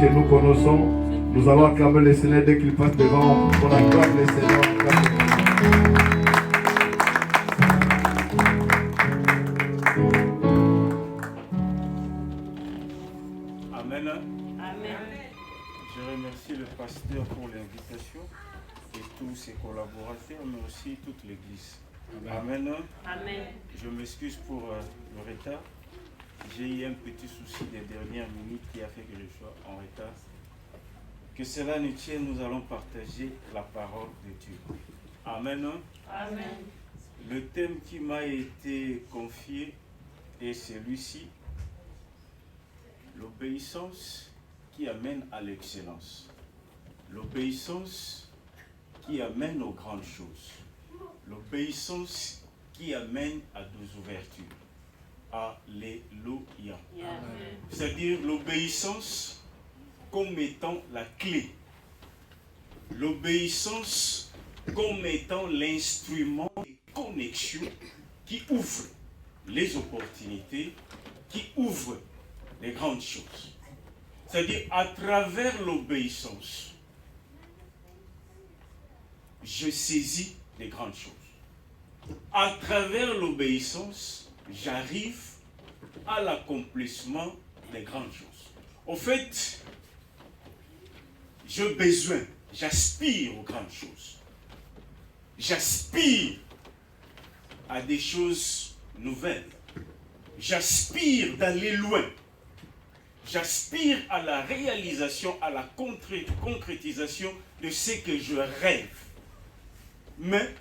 que nous connaissons. Nous allons acclamer le Seigneur dès qu'il passe devant. On acclame le Seigneur. Amen. Amen. Je remercie le pasteur pour l'invitation et tous ses collaborateurs, mais aussi toute l'église. Amen. Amen. Je m'excuse pour le retard. J'ai eu un petit souci des dernières minutes qui a fait que je sois en retard. Que cela nous tienne, nous allons partager la parole de Dieu. Amen. Amen. Le thème qui m'a été confié est celui-ci. L'obéissance qui amène à l'excellence. L'obéissance qui amène aux grandes choses. L'obéissance qui amène à des ouvertures. Alléluia. C'est-à-dire l'obéissance comme étant la clé. L'obéissance comme étant l'instrument de connexion qui ouvre les opportunités, qui ouvre les grandes choses. C'est-à-dire à travers l'obéissance, je saisis les grandes choses. À travers l'obéissance, j'arrive à l'accomplissement des grandes choses. Au fait, j'ai besoin, j'aspire aux grandes choses. J'aspire à des choses nouvelles. J'aspire d'aller loin. J'aspire à la réalisation, à la concrétisation de ce que je rêve. Mais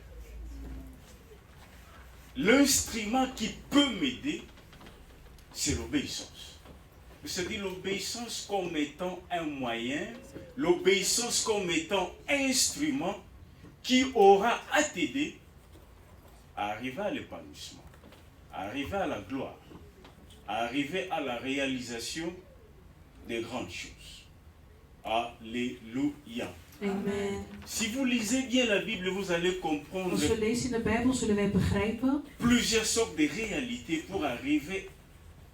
l'instrument qui peut m'aider, c'est l'obéissance. C'est-à-dire l'obéissance comme étant un moyen, l'obéissance comme étant un instrument qui aura à t'aider à arriver à l'épanouissement, à arriver à la gloire, à arriver à la réalisation des grandes choses. Alléluia. Amen. Si vous lisez bien la Bible, vous allez comprendre Als we lezen in de Bijbel zullen wij begrijpen plusieurs sortes de réalités pour arriver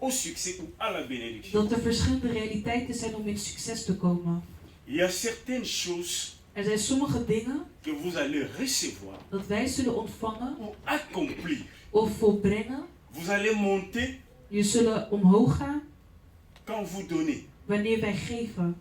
au succès ou à la bénédiction. dat er verschillende realiteiten zijn om in succes te komen. Il y a certaines choses Er zijn sommige dingen que vous allez recevoir dat wij zullen ontvangen ou accomplir. of volbrengen. Vous allez monter Je zullen omhoog gaan quand vous donnez. wanneer wij geven.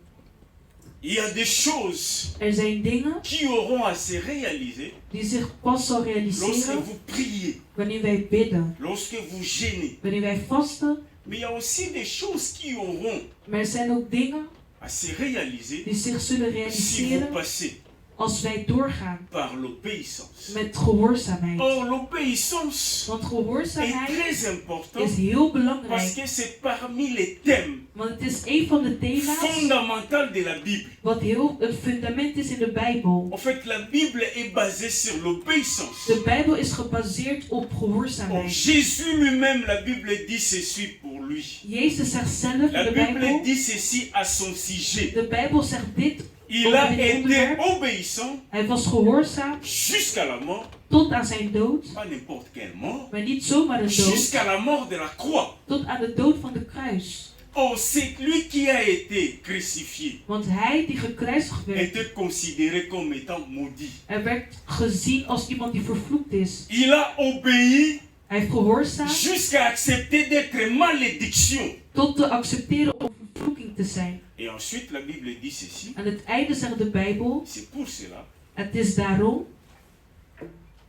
Il y a des choses Er zijn dingen qui auront à se réaliser die zich pas zal lorsque realiseren vous priez, wanneer wij bidden, lorsque vous gênez. wanneer wij vasten. Mais il y a aussi des choses qui auront Maar er zijn ook dingen à se réaliser die zich zullen si vous realiseren passez als wij doorgaan par l'obéissance. met gehoorzaamheid. Or, l'obéissance Want est gehoorzaamheid très important is heel parce belangrijk. que c'est parmi les thèmes Want het is een van de thema's fondamentaux de la Bible. wat heel het fundament is in de Bijbel. En fait, la Bible est basée sur l'obéissance. De Bijbel is gebaseerd op Or, gehoorzaamheid. Jésus lui-même, la Bible dit ceci pour lui. Jezus zegt zelf in La de Bible Bijbel, dit ceci à son sujet. de Bijbel zegt dit Il a over dit été onderwerp. obéissant Hij was gehoorzaam jusqu'à la mort, tot aan zijn dood, pas n'importe quelle mort, maar niet zomaar een dood, jusqu'à la mort de la croix. tot aan de dood van de kruis. Or, c'est lui qui a été crucifié, Want hij die gekruisigd werd, était considéré comme étant maudit. hij werd gezien als iemand die vervloekt is. Il a obéi Hij heeft gehoorzaamd jusqu'à accepter d'être malédiction. tot te accepteren om vervloeking te zijn. Et ensuite, la Bible dit ceci. Aan het einde zegt de Bijbel, C'est pour cela het is daarom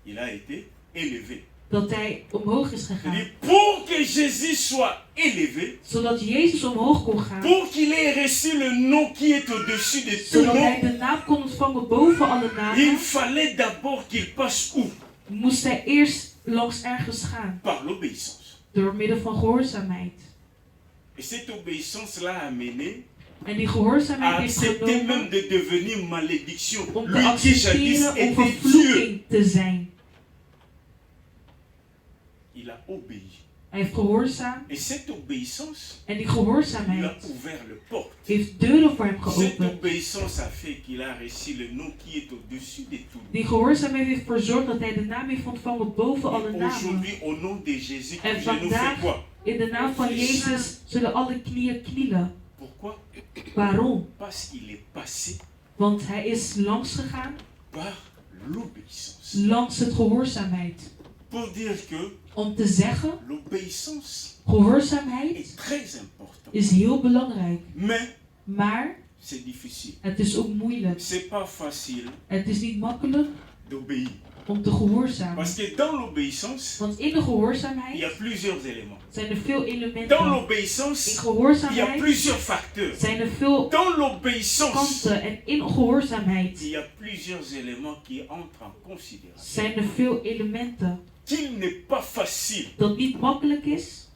il a été élevé. dat hij omhoog is gegaan. C'est-à-dire, pour que Jésus soit élevé, Zodat Jezus omhoog kon gaan. pour qu'il ait reçu le nom qui est au-dessus de tout Zodat hij nom, de naam kon ontvangen boven alle il namen. fallait d'abord qu'il passe où? Moest hij eerst langs ergens gaan. Par l'obéissance. Door middel van gehoorzaamheid. Et cette obéissance l'a amené En die à gehoorzaamheid heeft accepter même genomen de devenir malédiction. om te Lui qui jadis accepteren om était Dieu, vervloeking te zijn. il a obéi. Hij heeft gehoorzaamd. Et cette obéissance En die lui a gehoorzaamheid ouvert le porte. heeft deuren voor hem Cette geopend. obéissance a fait qu'il a reçu le nom qui est au-dessus de tout. Die gehoorzaamheid heeft ervoor gezorgd dat hij de naam heeft ontvangen boven alle Et namen. aujourd'hui, au nom de Jésus, En je nous fais vandaag, quoi? in de naam van Jezus, zullen alle knieën knielen. Pourquoi? Waarom? Parce qu'il est passé Want hij is langs gegaan, par l'obéissance. langs het gehoorzaamheid. Pour dire que Om te zeggen, l'obéissance gehoorzaamheid est très importante. is heel belangrijk. Mais Maar c'est difficile. het is ook moeilijk. C'est pas facile Het is niet makkelijk d'obéir. om te gehoorzamen. Parce que dans l'obéissance, Want in de il y a gehoorzaamheid plusieurs éléments. zijn er veel Dans elementen. In l'obéissance, il y a gehoorzaamheid plusieurs facteurs. zijn er veel Dans l'obéissance, kanten. En in gehoorzaamheid il y a plusieurs éléments qui entrent en considération. zijn er veel elementen. Qu'il n'est pas facile Dat niet makkelijk is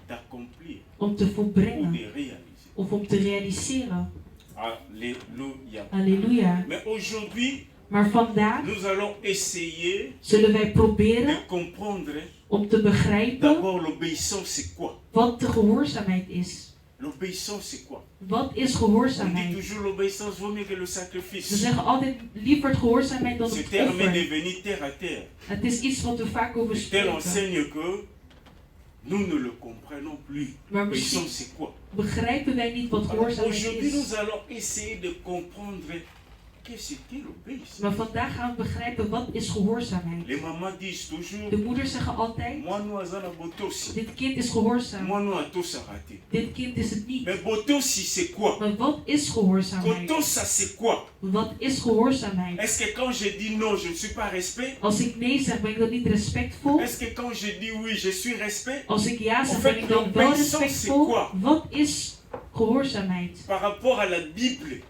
d'accomplir om te ou volbrengen. de réaliser. Of om te realiseren. Alléluia. Halleluja. Mais aujourd'hui, Maar vandaag nous allons essayer zullen wij de proberen comprendre om te begrijpen d'abord l'obéissance c'est quoi. wat de gehoorzaamheid is. L'obéissance c'est quoi? Wat is On dit gehoorzaamheid? toujours l'obéissance vaut mieux que le Ze sacrifice. zeggen altijd liever het gehoorzaamheid dan Ce het terme est offer. devenu terre à terre. Het is iets wat we vaak over Le terme spreken. enseigne que nous ne le comprenons plus. Maar misschien L'obéissance c'est quoi? begrijpen wij niet wat Alors, gehoorzaamheid aujourd'hui is. nous allons essayer de comprendre qu'est-ce qu'est l'obéissance. Maar vandaag gaan we begrijpen wat is gehoorzaamheid. Les mamans disent toujours, De moeders zeggen altijd, moi nous azana botosi, dit kind is gehoorzaam. moi nous atosa raté. Dit kind is het niet. Mais botosi c'est quoi? Maar wat is gehoorzaamheid? Kotosa c'est quoi? Wat is gehoorzaamheid? Est-ce que quand je dis non, je ne suis pas respect? Als ik nee zeg, ben ik dan niet respectvol? Est-ce que quand je dis oui, je suis respect? Als ik ja zeg, En ben fait, ik dan wel l'obéissance, respectvol? c'est quoi? Wat is gehoorzaamheid? Par rapport à la Bible,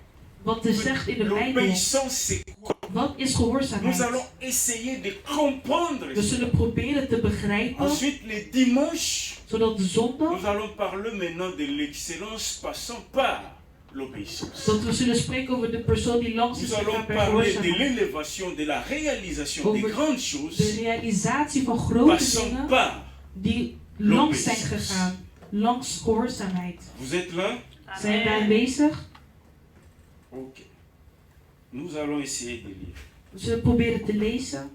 Wat er zegt in de Bijbel. l'obéissance c'est quoi? Wat is Nous gehoorzaamheid? allons essayer de comprendre We ça. zullen proberen te begrijpen, Ensuite, les dimanches, zodat de zondag, nous allons parler maintenant de l'excellence passant par l'obéissance. dat we zullen spreken over de persoon die langs is Nous allons gegaan per parler de gehoorzaamheid. l'élévation, de la réalisation des Over grandes De choses realisatie van grote passant dingen par. die langs zijn l'obéissance. gegaan. Langs gehoorzaamheid. Vous êtes là? Zijn we aanwezig? Ok. Nous allons essayer de lire. We zullen proberen te lezen.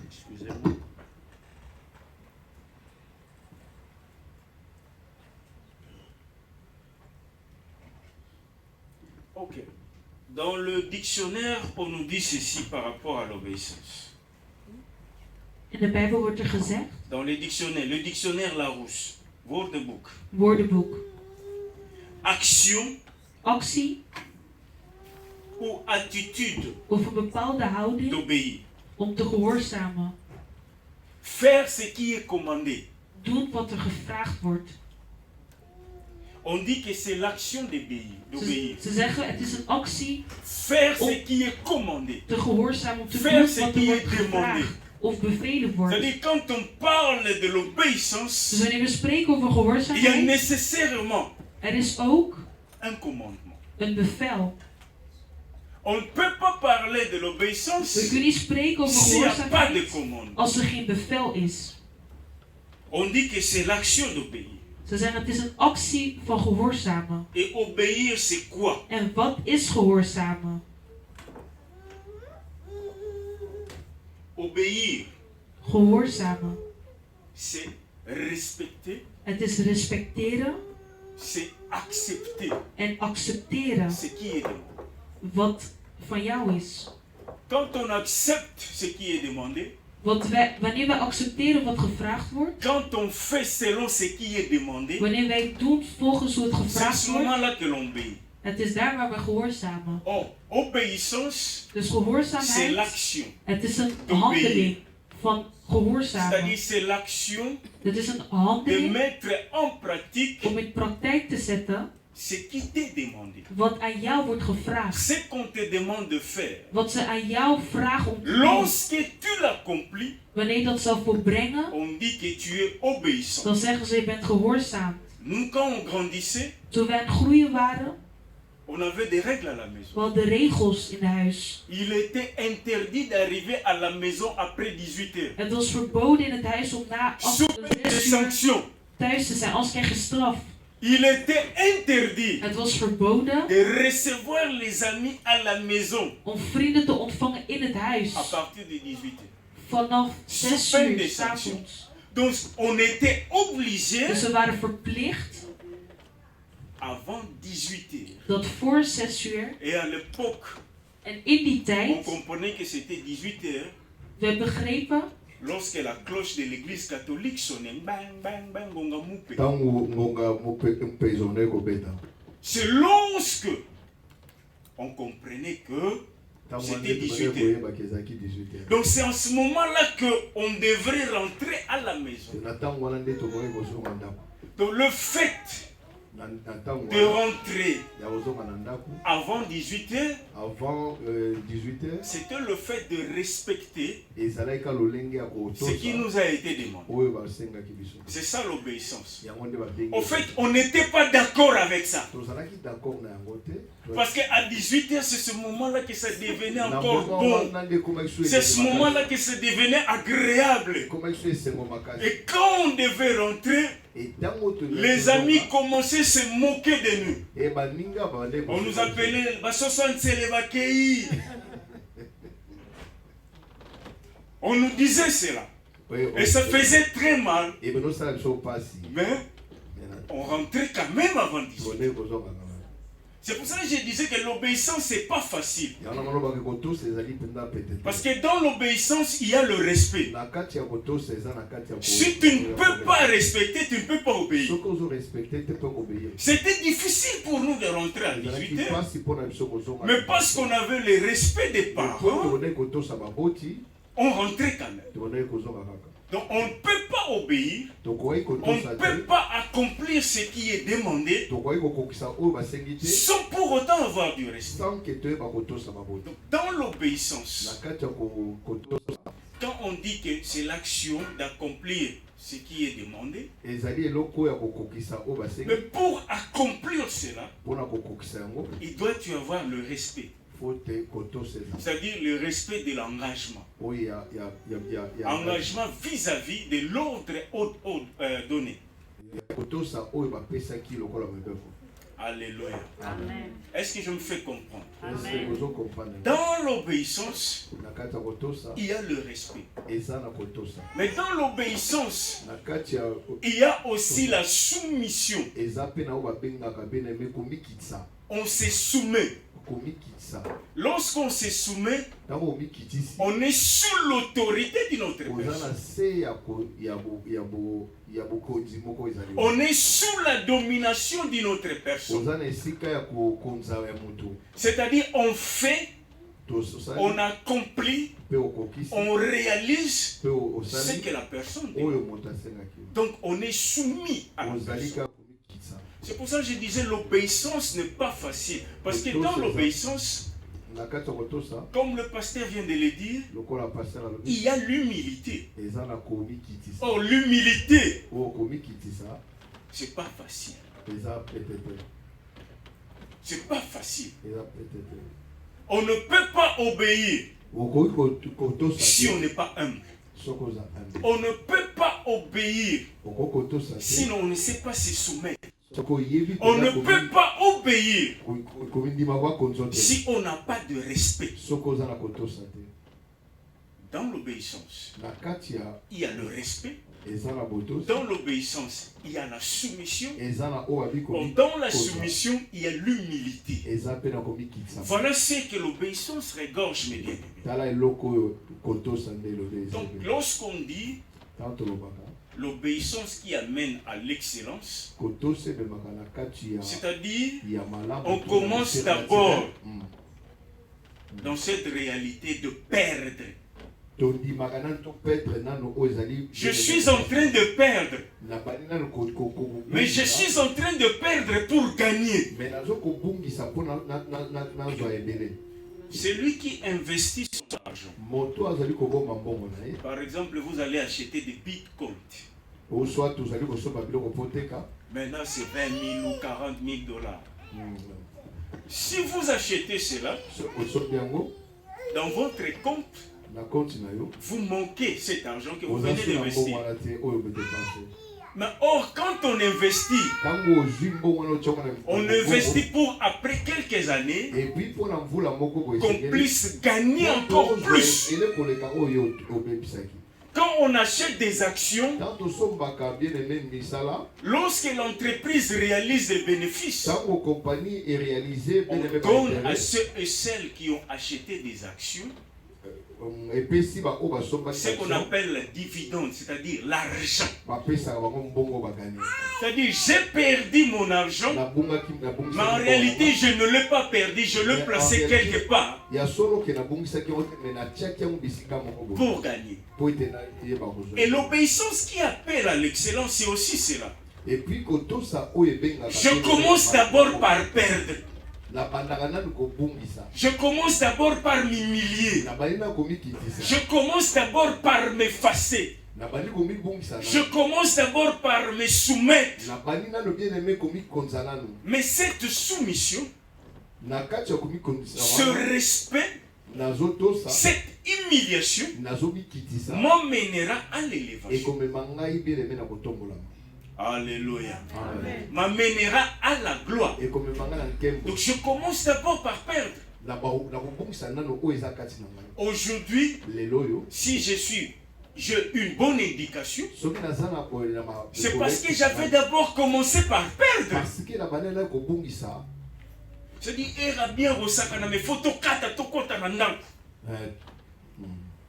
Excusez-moi. Ok. Dans le dictionnaire, on nous dit ceci par rapport à l'obéissance. In de Bijbel wordt er gezegd, Dans le dictionnaire Larousse, woordenboek. woordenboek, Action actie ou attitude of een bepaalde houding d'obéir. om te gehoorzamen. Faire ce qui est commandé. Doen wat er gevraagd wordt. On dit que c'est l'action d'obéir. Ze zeggen het is een actie Faire ce qui est commandé. te gehoorzamen om te Faire doen ce wat er qui wordt est demandé. gevraagd of bevelen wordt. C'est-à-dire quand on parle de Dus l'obéissance, wanneer we spreken over il y a gehoorzaamheid, nécessairement er is ook un commandement. een bevel. On ne peut pas parler de We l'obéissance kunnen niet spreken over s'il n'y a pas de gehoorzaamheid commandement. als er geen bevel is. On dit que c'est l'action d'obéir. Ze zeggen het is een actie van gehoorzamen. Et obéir, c'est quoi? En wat is gehoorzamen? Obéir, Gehoorzamen. c'est respecter, Het is respecteren c'est accepter en accepteren ce qui est demandé. wat van jou is. Quand on accepte ce qui est demandé, Wanneer wij accepteren wat gevraagd wordt, quand on fait selon ce qui est demandé, wanneer wij doen volgens hoe het c'est à gevraagd ce wordt, moment-là que l'on obéit. het is daar waar we gehoorzamen. Oh, obéissance, Dus c'est gehoorzaamheid, l'action. het is een handeling van gehoorzamen. C'est-à-dire c'est l'action Het is een de handeling mettre en pratique om in praktijk te zetten ce qui t'est demandé. wat aan jou wordt gevraagd. Ce qu'on te demande de faire. Wat ze aan jou vragen om te doen. Lorsque tu l'accomplis, Wanneer je dat zal volbrengen, on dit que tu es obéissant. dan zeggen ze je bent gehoorzaam. Nous, quand on grandissait, Toen wij aan het groeien waren, on avait des règles à la maison. we hadden regels in huis. Il était interdit d'arriver à la maison après 18 heures. Het was verboden in het huis om na Sous peine de 6 uur sanction. thuis te zijn, anders krijg je straf. Il était interdit Het was verboden de recevoir les amis à la maison om vrienden te ontvangen in het huis. à partir de 18h. Vanaf 6 Peine uur de 's sanction. avonds. Donc on était obligé Dus we waren verplicht avant 18h. dat voor 6 uur, Et à l'époque, en in die on tijd, comprenait que c'était 18h we begrepen lorsque la cloche de l'église catholique sonnait. Bang, bang, bang, gonga moupe. Tango ngonga mpezone kobeta. C'est lorsque on comprenait que c'était 18h. Donc c'est en ce moment-là qu'on devrait rentrer à la maison. Donc le fait de rentrer avant 18h, c'était le fait de respecter ce qui nous a été demandé. C'est ça l'obéissance. En fait, on n'était pas d'accord avec ça. Parce qu'à 18h, c'est ce moment-là que ça devenait encore bon. C'est ce moment-là que ça devenait agréable. Et quand on devait rentrer, les amis commençaient à se moquer de nous. On nous appelait on nous disait cela. Et ça faisait très mal. Mais on rentrait quand même avant 18. C'est pour ça que je disais que l'obéissance, c'est pas facile. Parce que dans l'obéissance, il y a le respect. Si tu ne peux pas respecter, tu ne peux pas obéir. C'était difficile pour nous de rentrer à 18h. Mais parce qu'on avait le respect des parents, on rentrait quand même. Donc on ne peut pas obéir, on ne peut pas accomplir ce qui est demandé sans pour autant avoir du respect. Donc, dans l'obéissance, quand on dit que c'est l'action d'accomplir ce qui est demandé, mais pour accomplir cela, il doit y avoir le respect. C'est-à-dire le respect de l'engagement. Engagement vis-à-vis de l'ordre donné. Alléluia. Est-ce que je me fais comprendre? Amen. Dans l'obéissance, il y a le respect. Mais dans l'obéissance, il y a aussi la soumission. On se soumet. Lorsqu'on se soumet, on est sous l'autorité d'une autre personne. On est sous la domination d'une autre personne. C'est-à-dire on fait, on accomplit, on réalise ce que la personne dit. Donc on est soumis à la personne. C'est pour ça que je disais l'obéissance n'est pas facile. Parce que dans l'obéissance, comme le pasteur vient de le dire, il y a l'humilité. Oh, l'humilité, c'est pas facile. C'est pas facile. On ne peut pas obéir si on n'est pas humble. On ne peut pas obéir sinon on ne sait pas se soumettre. On ne peut pas obéir si on n'a pas de respect. Dans l'obéissance, il y a le respect. Dans l'obéissance, il y a la soumission. Dans la soumission, il y a l'humilité. Voilà ce que l'obéissance regorge, mes bien-aimés. Donc, lorsqu'on dit l'obéissance qui amène à l'excellence, c'est-à-dire on commence d'abord dans cette réalité de perdre. Je suis en train de perdre, mais je suis en train de perdre pour gagner. C'est lui qui investit son argent. Par exemple, vous allez acheter des bitcoins. Maintenant, c'est 20 000 ou 40 000 dollars. Si vous achetez cela, dans votre compte, vous manquez cet argent que vous venez d'investir. Mais or, quand on investit, on investit pour après quelques années qu'on puisse gagner encore plus. Quand on achète des actions, lorsque l'entreprise réalise des bénéfices, on donne à ceux et celles qui ont acheté des actions ce qu'on appelle le dividende, c'est-à-dire l'argent. C'est-à-dire, j'ai perdu mon argent, mais en réalité, je ne l'ai pas perdu, je l'ai placé quelque part pour gagner. Et l'obéissance qui appelle à l'excellence, c'est aussi cela. Je commence d'abord par perdre. Je commence d'abord par m'humilier. Je commence d'abord par m'effacer. Je commence d'abord par me soumettre. Mais cette soumission, ce respect, cette humiliation m'emmènera à l'élévation. Alléluia. M'amènera à la gloire. Donc je commence d'abord par perdre. Aujourd'hui, si j'ai une bonne éducation, c'est parce que j'avais d'abord commencé par perdre. Je dis,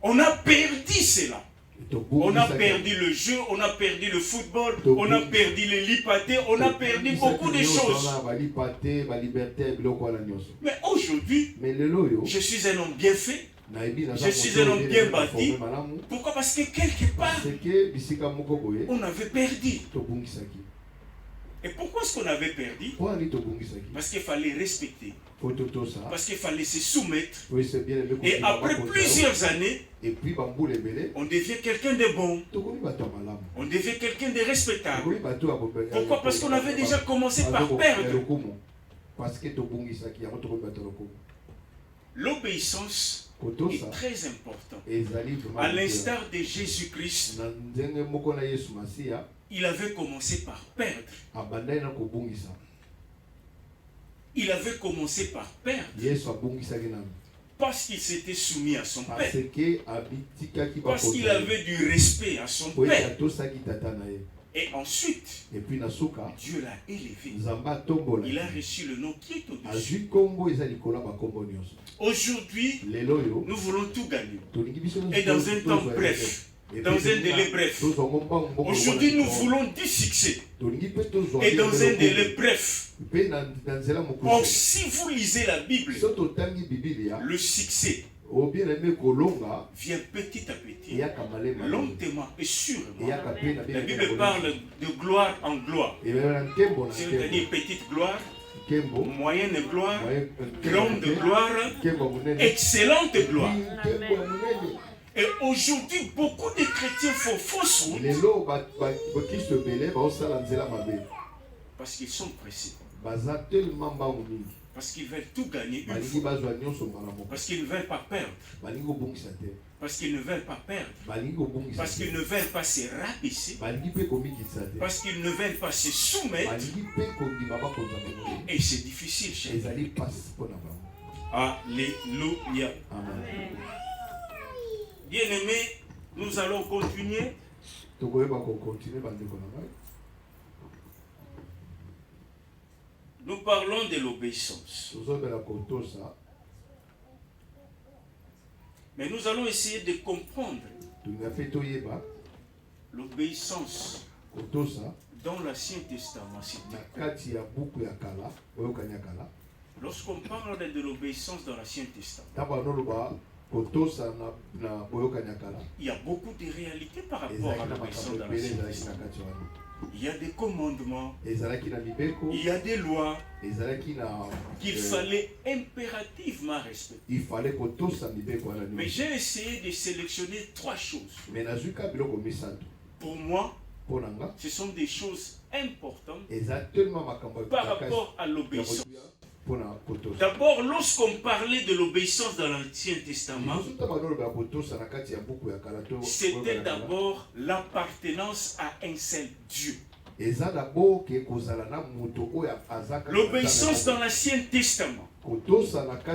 on a perdu cela. On a perdu le jeu, on a perdu le football, on a perdu les lipatés, on a perdu beaucoup de choses. Mais aujourd'hui, je suis un homme bien fait, je suis un homme bien bâti. Pourquoi? Parce que quelque part, on avait perdu. Et pourquoi est-ce qu'on avait perdu? Parce qu'il fallait respecter. Parce qu'il fallait se soumettre. Et après plusieurs années, on devient quelqu'un de bon. On devient quelqu'un de respectable. Pourquoi? Parce qu'on avait déjà commencé par perdre. L'obéissance est très importante. À l'instar de Jésus-Christ, il avait commencé par perdre. Il avait commencé par perdre. Parce qu'il s'était soumis à son père. Parce qu'il avait du respect à son père. Et ensuite, Dieu l'a élevé. Il a reçu le nom qui est au-dessus. Aujourd'hui, nous voulons tout gagner. Et dans un temps bref. Dans un délai bref. Aujourd'hui, nous voulons du succès. Et dans un délai bref. Or, si vous lisez la Bible, le succès vient petit à petit, lentement et sûrement. La Bible parle de gloire en gloire. C'est-à-dire petite gloire, moyenne gloire, grande gloire, excellente gloire. Et aujourd'hui, beaucoup de chrétiens font fausse route parce qu'ils sont pressés. Parce qu'ils veulent tout gagner une fois. Parce qu'ils ne veulent pas perdre. Parce qu'ils ne veulent pas perdre. Parce qu'ils ne veulent pas se rabaisser. Parce qu'ils ne veulent pas se soumettre. Et c'est difficile chez eux. Alléluia. Bien-aimés, nous allons continuer. Nous parlons de l'obéissance. Mais nous allons essayer de comprendre l'obéissance dans l'Ancien Testament. Lorsqu'on parle de l'obéissance dans l'Ancien Testament, il y a beaucoup de réalités par rapport à l'obéissance dans l'Ancien Testament. Il y a des commandements, il y a des lois qu'il fallait impérativement respecter. Mais j'ai essayé de sélectionner 3 choses. Pour moi, ce sont des choses importantes par rapport à l'obéissance. D'abord, lorsqu'on parlait de l'obéissance dans l'Ancien Testament, c'était d'abord l'appartenance à un seul Dieu. L'obéissance dans l'Ancien Testament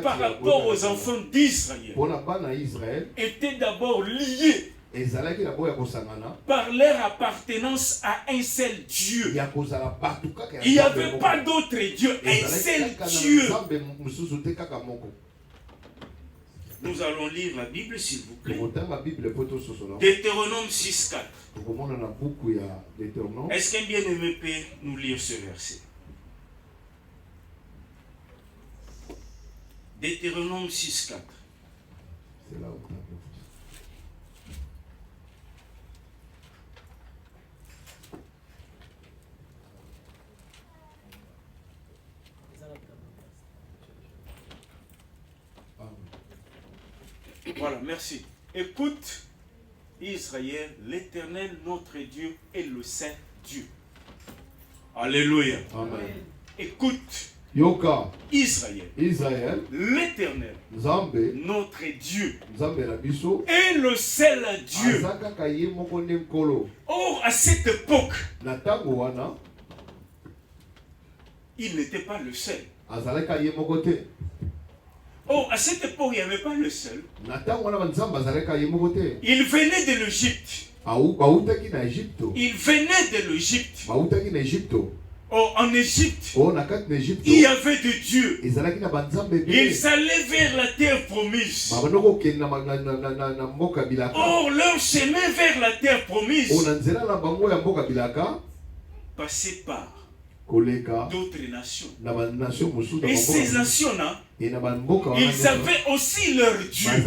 par rapport aux enfants d'Israël était d'abord liée par leur appartenance à un seul Dieu. Il n'y avait pas d'autre Dieu, un seul Dieu. Nous allons lire la Bible, s'il vous plaît. Deutéronome 6.4. Est-ce qu'un bien-aimé peut nous lire ce verset? Deutéronome 6.4. Voilà, merci. Écoute, Israël, l'Éternel, notre Dieu, est le Saint Dieu. Alléluia. Amen. Écoute, Yoka, Israël, l'Éternel, notre Dieu, est le seul Dieu. Or, à cette époque, il n'était pas le seul. Oh, à cette époque, il n'y avait pas le seul. Il venait de l'Égypte. Il venait de l'Égypte. Oh, en Égypte, il y avait de Dieu. Ils allaient vers la terre promise. Or, leur chemin vers la terre promise passait par d'autres nations. Et ces nations-là, ils avaient aussi leur Dieu. Ils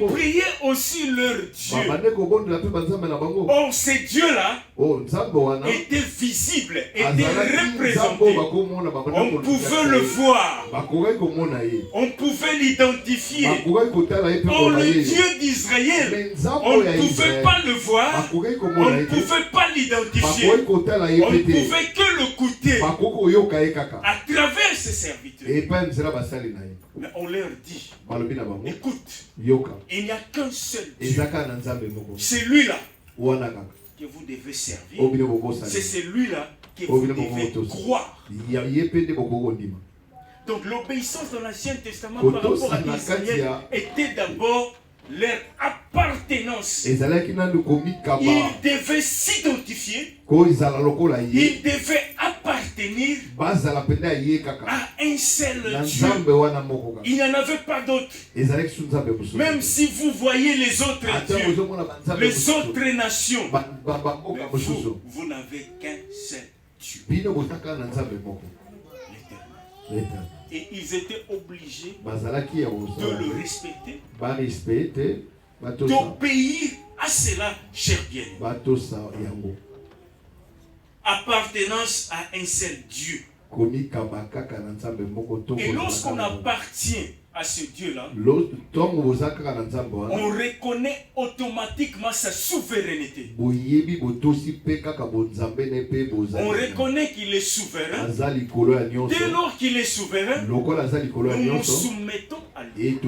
priaient aussi leur Dieu. Or, ces dieux-là étaient visibles, étaient représentés. On pouvait le voir. On pouvait l'identifier. Or, le Dieu d'Israël, on ne pouvait pas le voir. On ne pouvait pas l'identifier. On ne pouvait que l'écouter à travers ses serviteurs. Mais on leur dit, écoute, il n'y a qu'un seul Dieu. C'est lui-là que vous devez servir. C'est celui-là que vous devez croire. Donc l'obéissance dans l'Ancien Testament par rapport à Israël était d'abord leur appartenance. Ils devaient s'identifier. Ils devaient appartenir à un seul Dieu. Il n'y en avait pas d'autre. Même si vous voyez les autres dieux, les autres nations, vous n'avez qu'un seul Dieu. L'Éternel. Et ils étaient obligés de le respecter, d'obéir à cela, cher bien. Appartenance à un seul Dieu. Et lorsqu'on appartient à ce Dieu-là, on reconnaît automatiquement sa souveraineté. On reconnaît qu'il est souverain. Dès lors qu'il est souverain, nous nous soumettons à lui.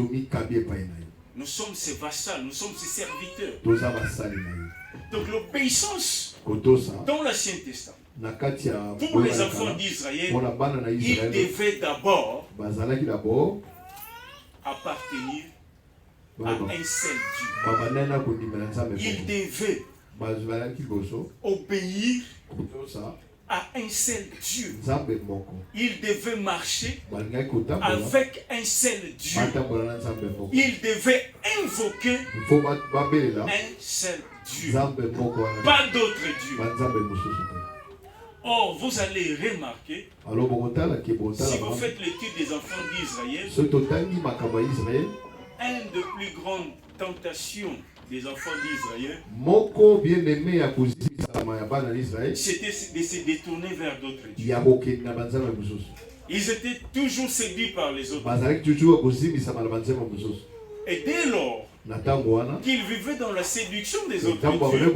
Nous sommes ses vassals, nous sommes ses serviteurs. Donc l'obéissance dans l'Ancien Testament, pour les enfants d'Israël, ils devaient d'abord appartenir à un seul Dieu. Ils devaient obéir à un seul Dieu. Ils devaient marcher avec un seul Dieu. Ils devaient invoquer un seul Dieu. Pas d'autre Dieu. Or, vous allez remarquer, si vous faites l'étude des enfants d'Israël, une des plus grandes tentations des enfants d'Israël, c'était de se détourner vers d'autres dieux. Ils étaient toujours séduits par les autres. Et dès lors, qu'ils vivaient dans la séduction des autres dieux.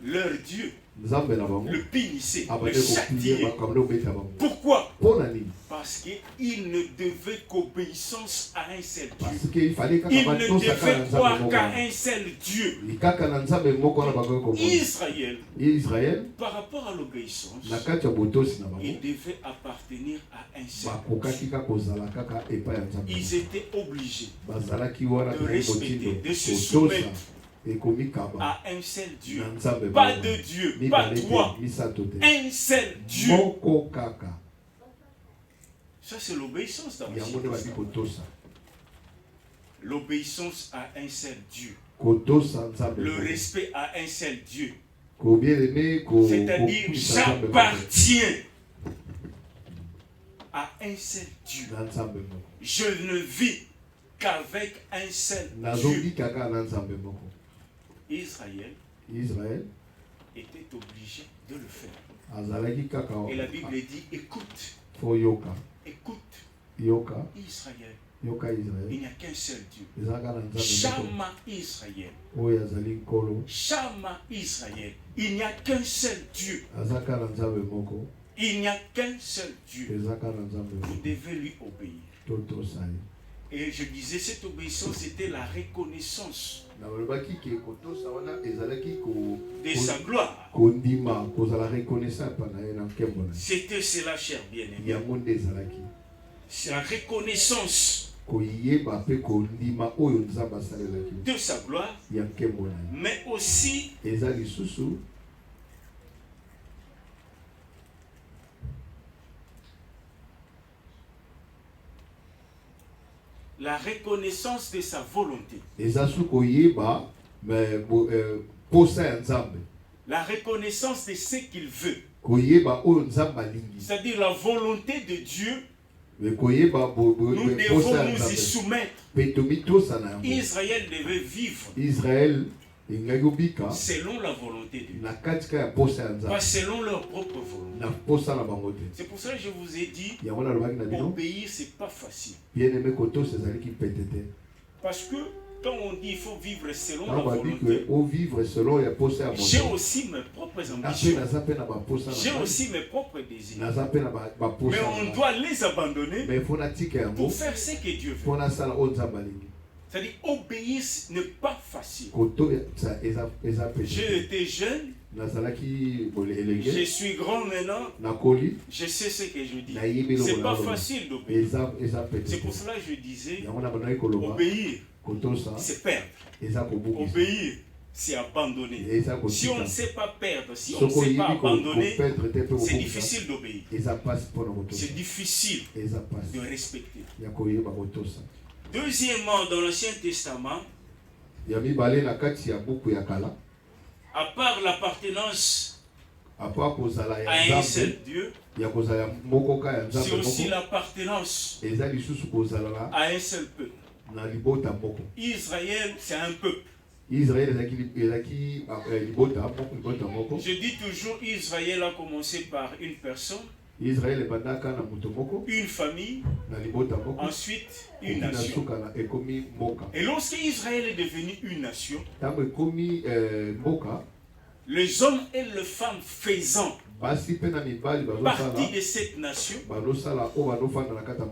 Leur Dieu le punissait, le châtiait. Pourquoi? Parce qu'il ne devait qu'obéissance à un seul Dieu. Il ne devait croire qu'à un seul Dieu. Israël, par rapport à l'obéissance, il devait appartenir à un seul Dieu. Ils étaient obligés de respecter, de se soumettre à un seul Dieu. Pas de Dieu, pas trois. Un seul Dieu. Ça, c'est l'obéissance dans la société. L'obéissance à un seul Dieu. Le respect à un seul Dieu. C'est-à-dire, j'appartiens à un seul Dieu. Je ne vis qu'avec un seul Dieu. Israël était obligé de le faire. Et la Bible dit, écoute. Écoute. Israël. Il n'y a qu'un seul Dieu. Shama Israël. Shama Israël. Il n'y a qu'un seul Dieu. Il n'y a qu'un seul Dieu. Vous devez lui obéir. Et je disais, cette obéissance, c'était la reconnaissance de sa gloire. C'était cela, cher bien-aimé. C'est la reconnaissance de sa gloire, mais aussi la reconnaissance de sa volonté. La reconnaissance de ce qu'il veut. C'est-à-dire la volonté de Dieu. Nous devons nous y soumettre. Israël devait vivre selon la volonté de Dieu, pas selon leur propre volonté. C'est pour ça que je vous ai dit, obéir, c'est pas facile. Parce que quand on dit qu'il faut vivre selon la volonté, j'ai aussi mes propres ambitions. J'ai aussi mes propres désirs. Mais on doit les abandonner pour faire ce que Dieu veut. C'est-à-dire, obéir n'est pas facile. J'ai été jeune. Je suis grand maintenant. Je sais ce que je dis. C'est pas facile d'obéir. C'est pour cela que je disais, obéir, c'est perdre. Obéir, c'est abandonner. Si on ne sait pas perdre, si on ne sait pas abandonner, c'est difficile d'obéir. C'est difficile de respecter. Deuxièmement, dans l'Ancien Testament, à part l'appartenance à un seul Dieu, c'est aussi l'appartenance à un seul peuple. Israël, c'est un peuple. Je dis toujours, Israël a commencé par une personne, une famille, ensuite une nation. Et lorsque Israël est devenu une nation, les hommes et les femmes faisant partie de cette nation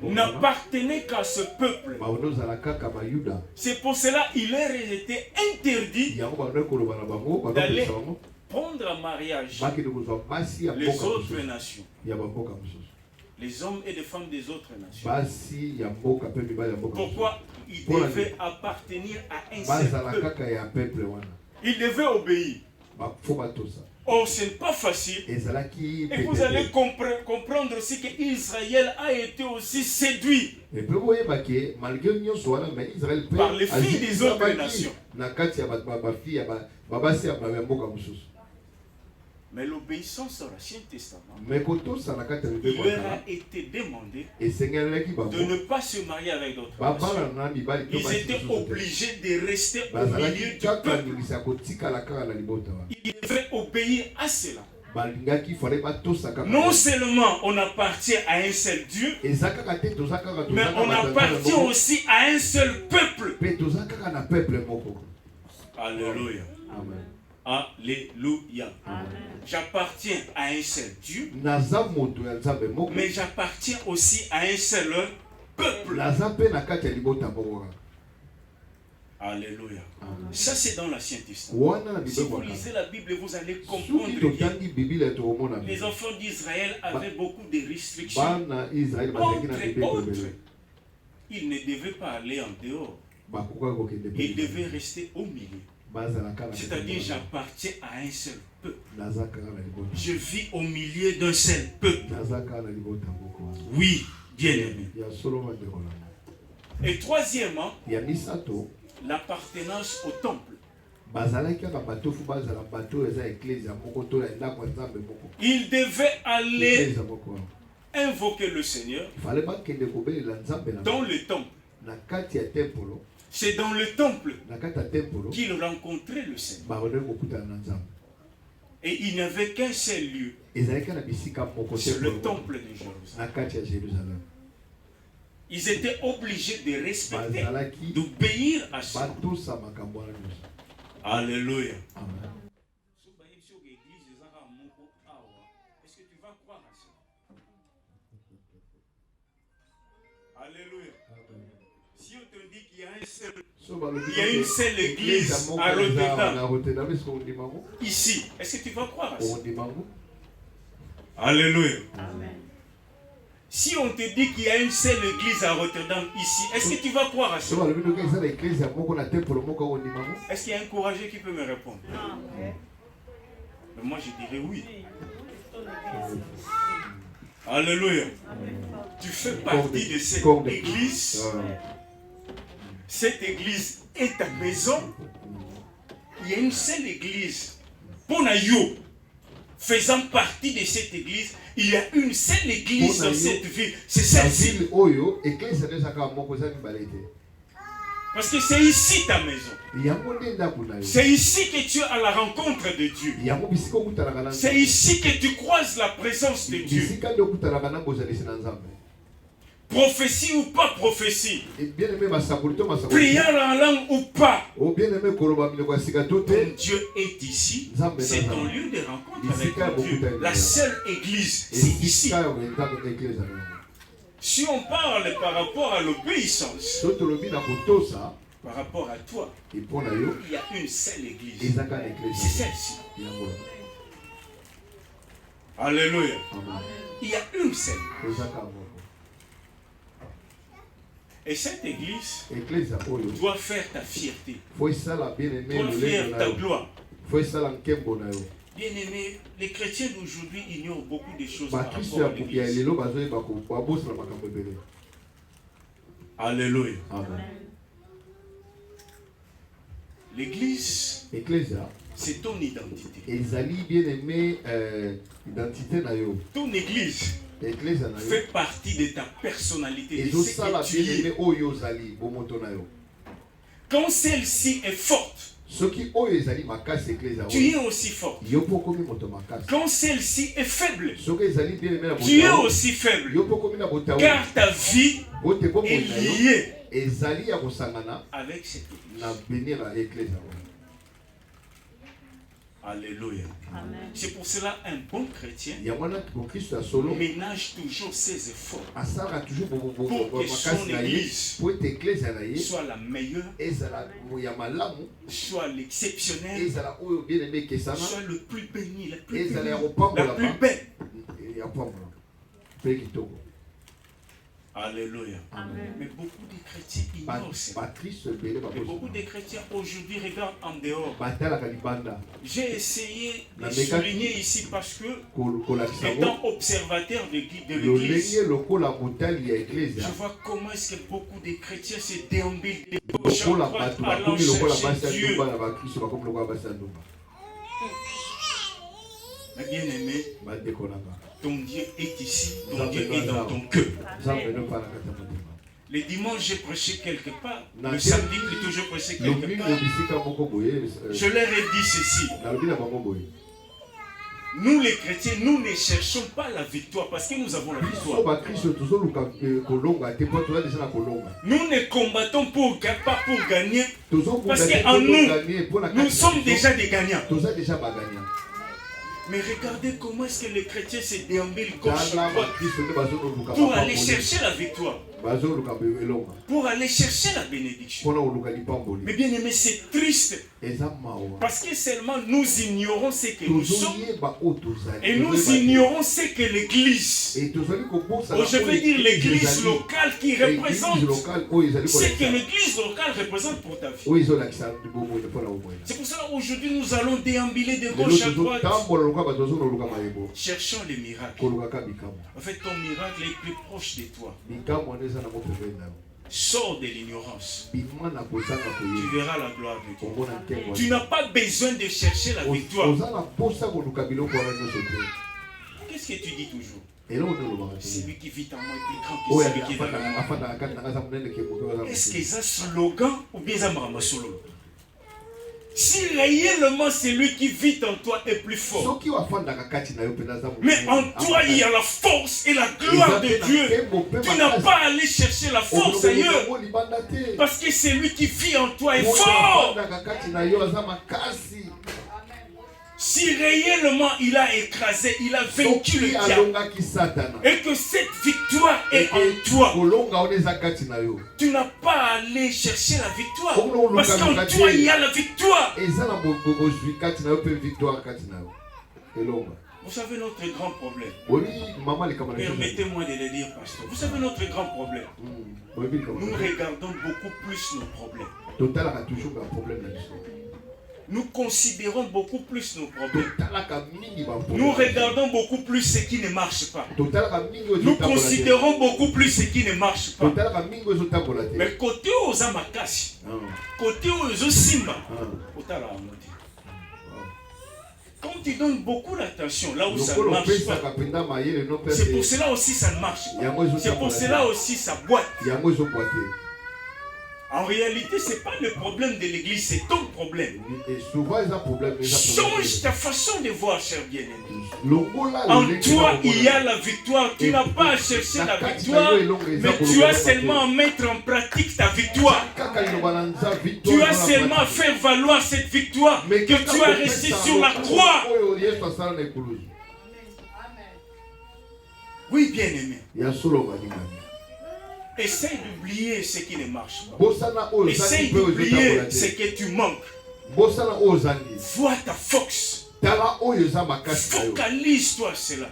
n'appartenaient qu'à ce peuple. C'est pour cela qu'il leur était interdit d'aller prendre en mariage les autres nations. Les hommes et les femmes des autres nations. Pourquoi? Ils devaient appartenir à un seul peuple. Ils devaient obéir. Oh, ce n'est pas facile. Et vous allez comprendre aussi qu'Israël a été aussi séduit par les filles des autres nations. Mais l'obéissance à l'Ancien Testament, il leur a été demandé de ne pas se marier avec d'autres nations. Ils étaient obligés de rester au milieu du peuple. Ils devaient obéir à cela. Non seulement on appartient à un seul Dieu, mais on appartient aussi à un seul peuple. Alléluia. Alléluia. J'appartiens à un seul Dieu, mais j'appartiens aussi à un seul peuple. Alléluia. Ça c'est dans l'Ancien Testament. Si vous lisez la Bible, vous allez comprendre que les enfants d'Israël avaient beaucoup de restrictions. Entre autres, ils ne devaient pas aller en dehors. Ils devaient rester au milieu. C'est-à-dire, j'appartiens à un seul peuple. Je vis au milieu d'un seul peuple. Oui, bien aimé. Et troisièmement, l'appartenance au temple. Il devait aller invoquer le Seigneur dans le temple. C'est dans le temple qu'il rencontrait le Seigneur. Et il n'y avait qu'un seul lieu. C'est le temple de Jérusalem. Ils étaient obligés de respecter, d'obéir à ça. Alléluia. Amen. Est-ce que tu vas croire à ça? Alléluia. Si on te dit qu'il y a une seule église à Rotterdam, ici, est-ce que tu vas croire à ça? Alléluia. Amen. Si on te dit qu'il y a une seule église à Rotterdam ici, est-ce que tu vas croire à ça? Est-ce qu'il y a un courageux qui peut me répondre? Mais moi je dirais oui. Alléluia. Tu fais partie de cette église. Cette église est ta maison. Il y a une seule église. Bonayo. Faisant partie de cette église, il y a une seule église dans cette ville. C'est celle-ci. Parce que c'est ici ta maison. C'est ici que tu es à la rencontre de Dieu. C'est ici que tu croises la présence de Dieu. Prophétie ou pas prophétie, prière en langue ou pas, ton Dieu est ici. C'est ton lieu de rencontre avec ton Dieu. La seule église, c'est ici. Si on parle par rapport à l'obéissance, par rapport à toi, il y a une seule église. C'est celle-ci. Alléluia. Il y a une seule. Et cette église doit faire ta fierté, doit faire ta gloire. Bien aimé, les chrétiens d'aujourd'hui ignorent beaucoup de choses par rapport à l'église. Alléluia. L'église, c'est ton identité. Ton église fait partie de ta personnalité, de ce que tu es. Quand celle-ci est forte, tu es aussi fort. Quand celle-ci est faible, tu es aussi faible. Car ta vie est liée avec cette église. Alléluia. C'est pour cela un bon chrétien ménage toujours ses efforts pour que son église soit la meilleure, soit l'exceptionnelle, soit le plus béni, la plus belle. Alléluia. Amen. Mais beaucoup de chrétiens ignorent ça. Mais beaucoup de chrétiens aujourd'hui regardent en dehors. J'ai essayé de souligner ici parce que, étant observateur de l'église, je vois comment est-ce que beaucoup de chrétiens se déambulent de gauche à droite allant chercher Dieu. Mais bien aimé, ton Dieu est ici, ton Dieu est dans ton cœur. Les dimanches, j'ai prêché quelque part. Le samedi, plutôt, je prêchais quelque part. Je leur ai dit ceci. Nous les chrétiens, nous ne cherchons pas la victoire parce que nous avons la victoire. Nous ne combattons pas pour gagner parce qu'en nous sommes déjà des gagnants. Mais regardez comment est-ce que les chrétiens se déambulent gauche à droite pour aller chercher la victoire. Pour aller chercher la bénédiction. Mais bien aimé, c'est triste. Parce que seulement nous ignorons ce que nous sommes. Et nous ignorons ce que l'église. Je veux dire l'église locale qui représente. Ce que l'église locale représente pour ta vie. C'est pour cela qu'aujourd'hui nous allons déambuler de gauche à droite. Cherchons les miracles. En fait, ton miracle est plus proche de toi. Sors de l'ignorance. Tu verras la gloire de Dieu. Tu n'as pas besoin de chercher la victoire. Qu'est-ce que tu dis toujours? Celui qui vit en moi est plus grand que celui qui est dans moi. Est-ce que c'est un slogan ou bien c'est un solo? Si réellement celui qui vit en toi est plus fort, mais en toi il y a la force et la gloire de Dieu, tu n'as pas à aller chercher la force ailleurs, parce que celui qui vit en toi est fort. Si réellement il a écrasé, il a vaincu le diable, et que cette victoire est en toi, tu n'as pas à aller chercher la victoire, parce qu'en toi il y a la victoire. Vous savez notre grand problème. Permettez-moi de le dire, pasteur. Vous savez notre grand problème. Nous regardons beaucoup plus nos problèmes. Nous considérons beaucoup plus nos problèmes. Nous regardons beaucoup plus ce qui ne marche pas. Nous considérons beaucoup plus ce qui ne marche pas. Mais côté aux amakasi, côté aux simba, quand tu donnes beaucoup d'attention là où ça ne marche pas, c'est pour cela aussi ça ne marche pas. C'est pour cela aussi ça boite. En réalité, ce n'est pas le problème de l'église, c'est ton problème. Change ta façon de voir, cher bien-aimé. En toi, il y a la victoire. Tu n'as pas à chercher la victoire, mais tu as seulement à mettre en pratique ta victoire. Tu as seulement à faire valoir cette victoire que tu as reçue sur la croix. Oui, bien-aimé. Essaye d'oublier ce qui ne marche pas. Essaye d'oublier ce que tu manques. Vois ta force. Focalise-toi sur cela.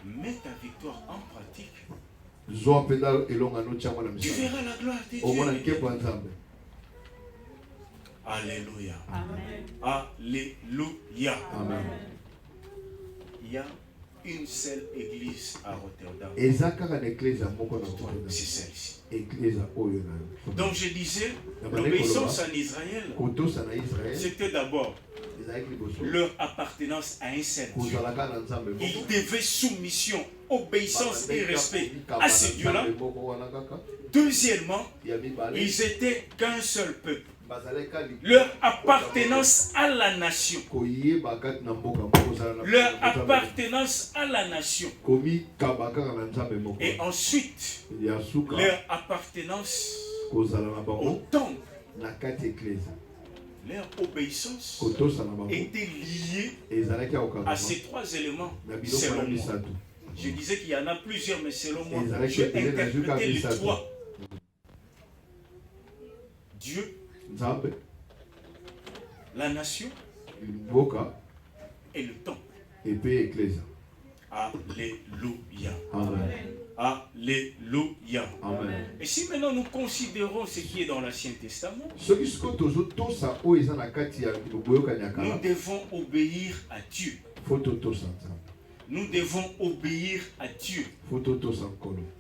Mets ta victoire en pratique. Tu verras la gloire de Dieu. Alléluia. Alléluia. Il y a une seule église à Rotterdam. C'est celle-ci. Donc je disais, l'obéissance en Israël, c'était d'abord leur appartenance à un seul Dieu. Ils devaient soumission, obéissance et respect à ce Dieu-là. Deuxièmement, ils étaient qu'un seul peuple. Leur appartenance à la nation. Leur appartenance à la nation. Et ensuite, leur appartenance au temple. Leur obéissance était liée à ces trois éléments, selon moi. Je disais qu'il y en a plusieurs, mais selon moi, je vais interpréter les trois. Dieu, la nation et le temple. Alléluia. Amen. Alléluia. Amen. Et si maintenant nous considérons ce qui est dans l'Ancien Testament, nous devons obéir à Dieu. Nous devons obéir à Dieu.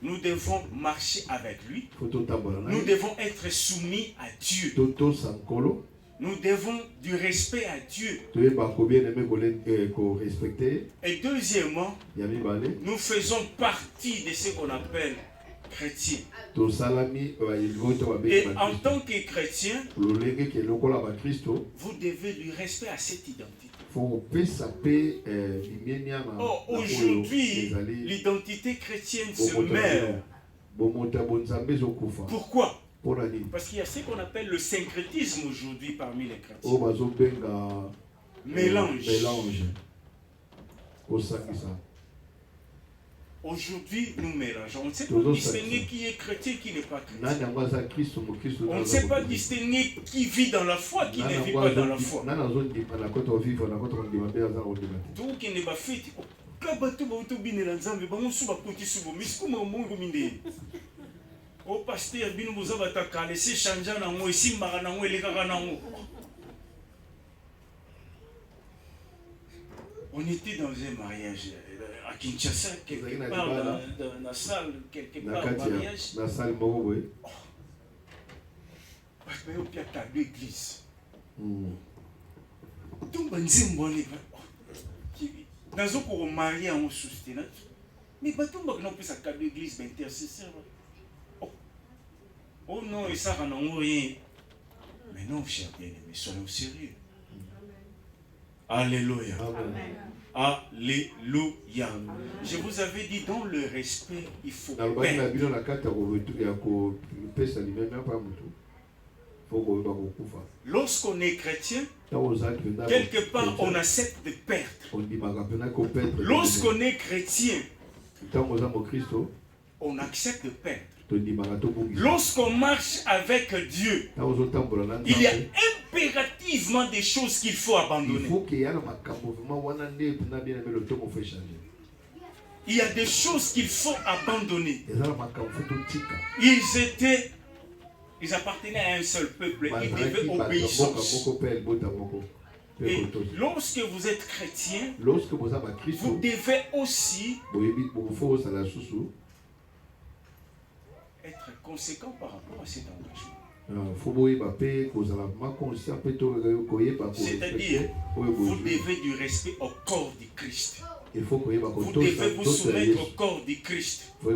Nous devons marcher avec lui. Nous devons être soumis à Dieu. Nous devons du respect à Dieu. Et deuxièmement, nous faisons partie de ce qu'on appelle chrétien. Et en tant que chrétien, vous devez lui respect à cette identité. Aujourd'hui, l'identité chrétienne se meurt. Pourquoi? Parce qu'il y a ce qu'on appelle le syncrétisme aujourd'hui parmi les chrétiens. Mélange. Aujourd'hui, nous mélangeons. On ne sait pas distinguer qui est chrétien et qui n'est pas chrétien. On ne sait pas distinguer qui vit dans la foi et qui ne vit pas dans la foi. Tout qui n'est pas fait. Au pasteur, on était dans un mariage à Kinshasa, quelque part dans la salle, quelque part au mariage. Dans la salle, il y a deux églises. Tout le monde dans un marié en soutien. Mais tout le monde n'a pas sa carte d'église d'intercesseur. Oh non, et ça n'a rien. Mais non, cher bien-aimé, soyons sérieux. Alléluia. Alléluia. Je vous avais dit, dans le respect, il faut perdre. Lorsqu'on est chrétien, quelque part, on accepte de perdre. Lorsqu'on est chrétien, on accepte de perdre. Lorsqu'on marche avec Dieu, il y a impérativement des choses qu'il faut abandonner. Il y a des choses qu'il faut abandonner. Ils appartenaient à un seul peuple. Ils devaient obéissance. Et lorsque vous êtes chrétien, vous devez aussi être conséquent par rapport à cet engagement. C'est-à-dire, vous devez du respect au corps du Christ. Vous devez vous soumettre au corps du Christ. Or,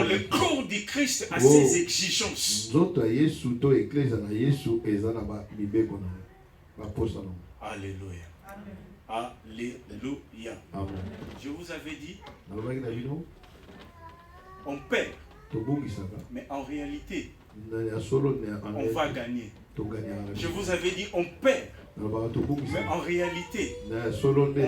le corps du Christ a ses exigences. Alléluia. Alléluia. Je vous avais dit, on perd. Mais en réalité, on va gagner. Je vous avais dit, on perd. Mais en réalité, on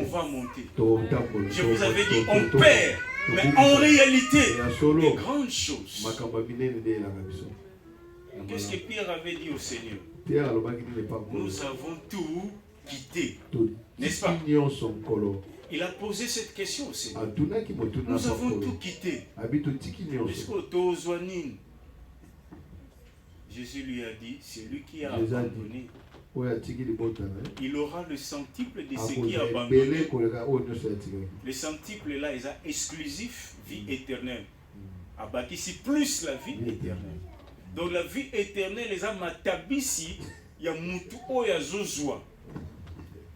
va monter. Je vous avais dit, on perd. Mais en réalité, des grandes choses. Qu'est-ce que Pierre avait dit au Seigneur? Nous avons tout quitté. N'est-ce pas? Il a posé cette question au Seigneur. Nous avons tout quitté. Jésus lui a dit, c'est lui qui a abandonné. Il aura le centuple de ce qui a abandonné. Le centuple là, il est exclusif, vie éternelle. Abatisi plus la vie éternelle. Donc la vie éternelle, les a matabisi, il y a mutu oya zozwa.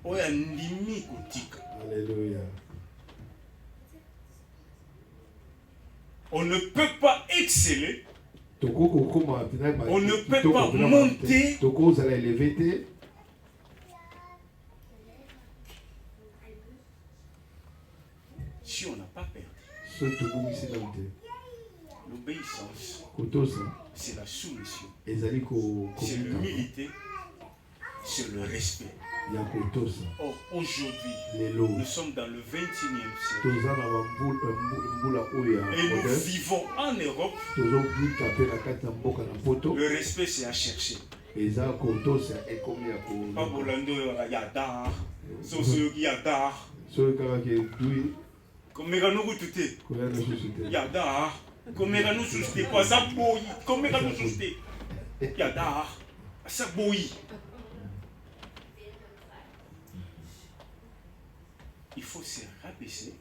Oya ndimi kutika. Alléluia. On ne peut pas exceller. On ne peut pas monter. Si on n'a pas perdu. L'obéissance, c'est la soumission, c'est l'humilité, c'est le respect. Or, aujourd'hui, nous sommes dans le 21e siècle. Et nous vivons en Europe. Le respect, c'est à chercher. Pas Bolando, Yadar, Soso Yadar. Comme nous tout Yadar. Comme nous susté, pas ça boy. Comme nous susté. Yadar, ça boy. Il faut se rabaisser.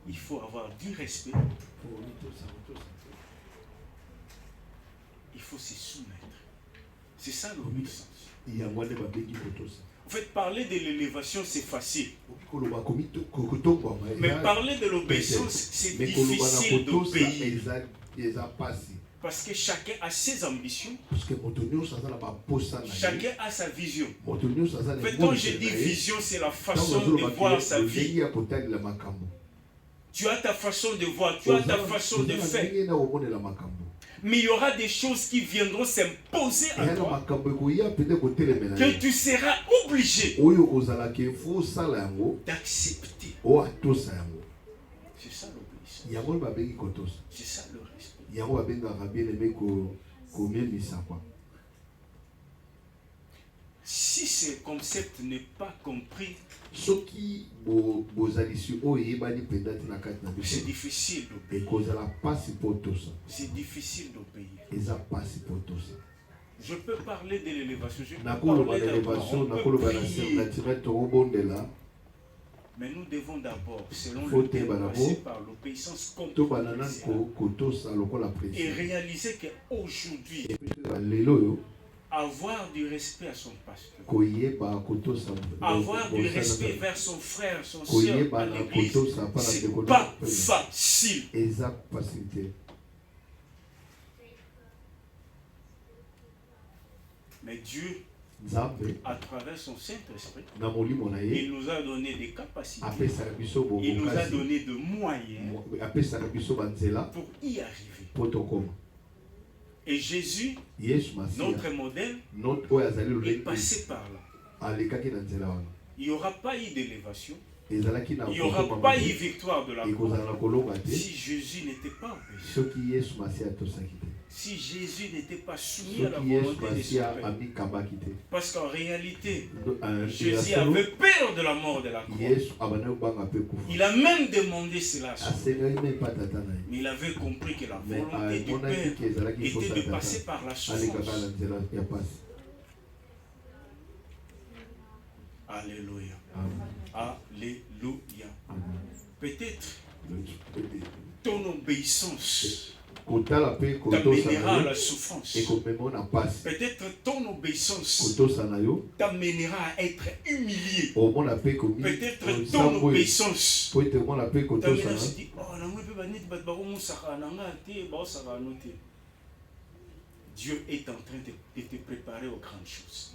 Il faut avoir du respect. Il faut se soumettre. C'est ça l'obéissance. En fait, parler de l'élévation, c'est facile. Mais parler de l'obéissance, c'est difficile d'obéir. Parce que chacun a ses ambitions. Chacun a sa vision. En fait, quand je dis vision, c'est la façon de voir sa vie. Tu as ta façon de voir, tu as ta façon de faire. Mais il y aura des choses qui viendront s'imposer à toi que tu seras obligé d'accepter. C'est ça l'obéissance. C'est ça le respect. Si ce concept n'est pas compris, c'est difficile d'obéir. C'est difficile d'obéir. Je peux parler de l'élévation, je peux parler d'adoration, on peut prier. Mais nous devons d'abord, selon le thème, passer par l'obéissance contre et réaliser qu'aujourd'hui, avoir du respect à son pasteur, avoir du respect vers son frère, son soeur à l'église, c'est pas facile. Mais Dieu, à travers son Saint-Esprit, il nous a donné des capacités, il nous a donné de moyens pour y arriver. Et Jésus, notre modèle, est passé par là. Il n'y aura pas eu d'élévation, il n'y aura pas eu victoire de la croix si Jésus n'était pas obéi. Si Jésus n'était pas soumis à la volonté de son Père. Parce qu'en réalité, Jésus avait peur de la mort de la croix. Il a même demandé cela à son Père. Mais il avait compris que la volonté du Père était de passer par la souffrance. Alléluia. Alléluia. Peut-être ton obéissance t'amènera à la souffrance. Peut-être ton obéissance t'amènera à être humilié. Peut-être ton obéissance t'amènera à se dire, Dieu est en train de te préparer aux grandes choses.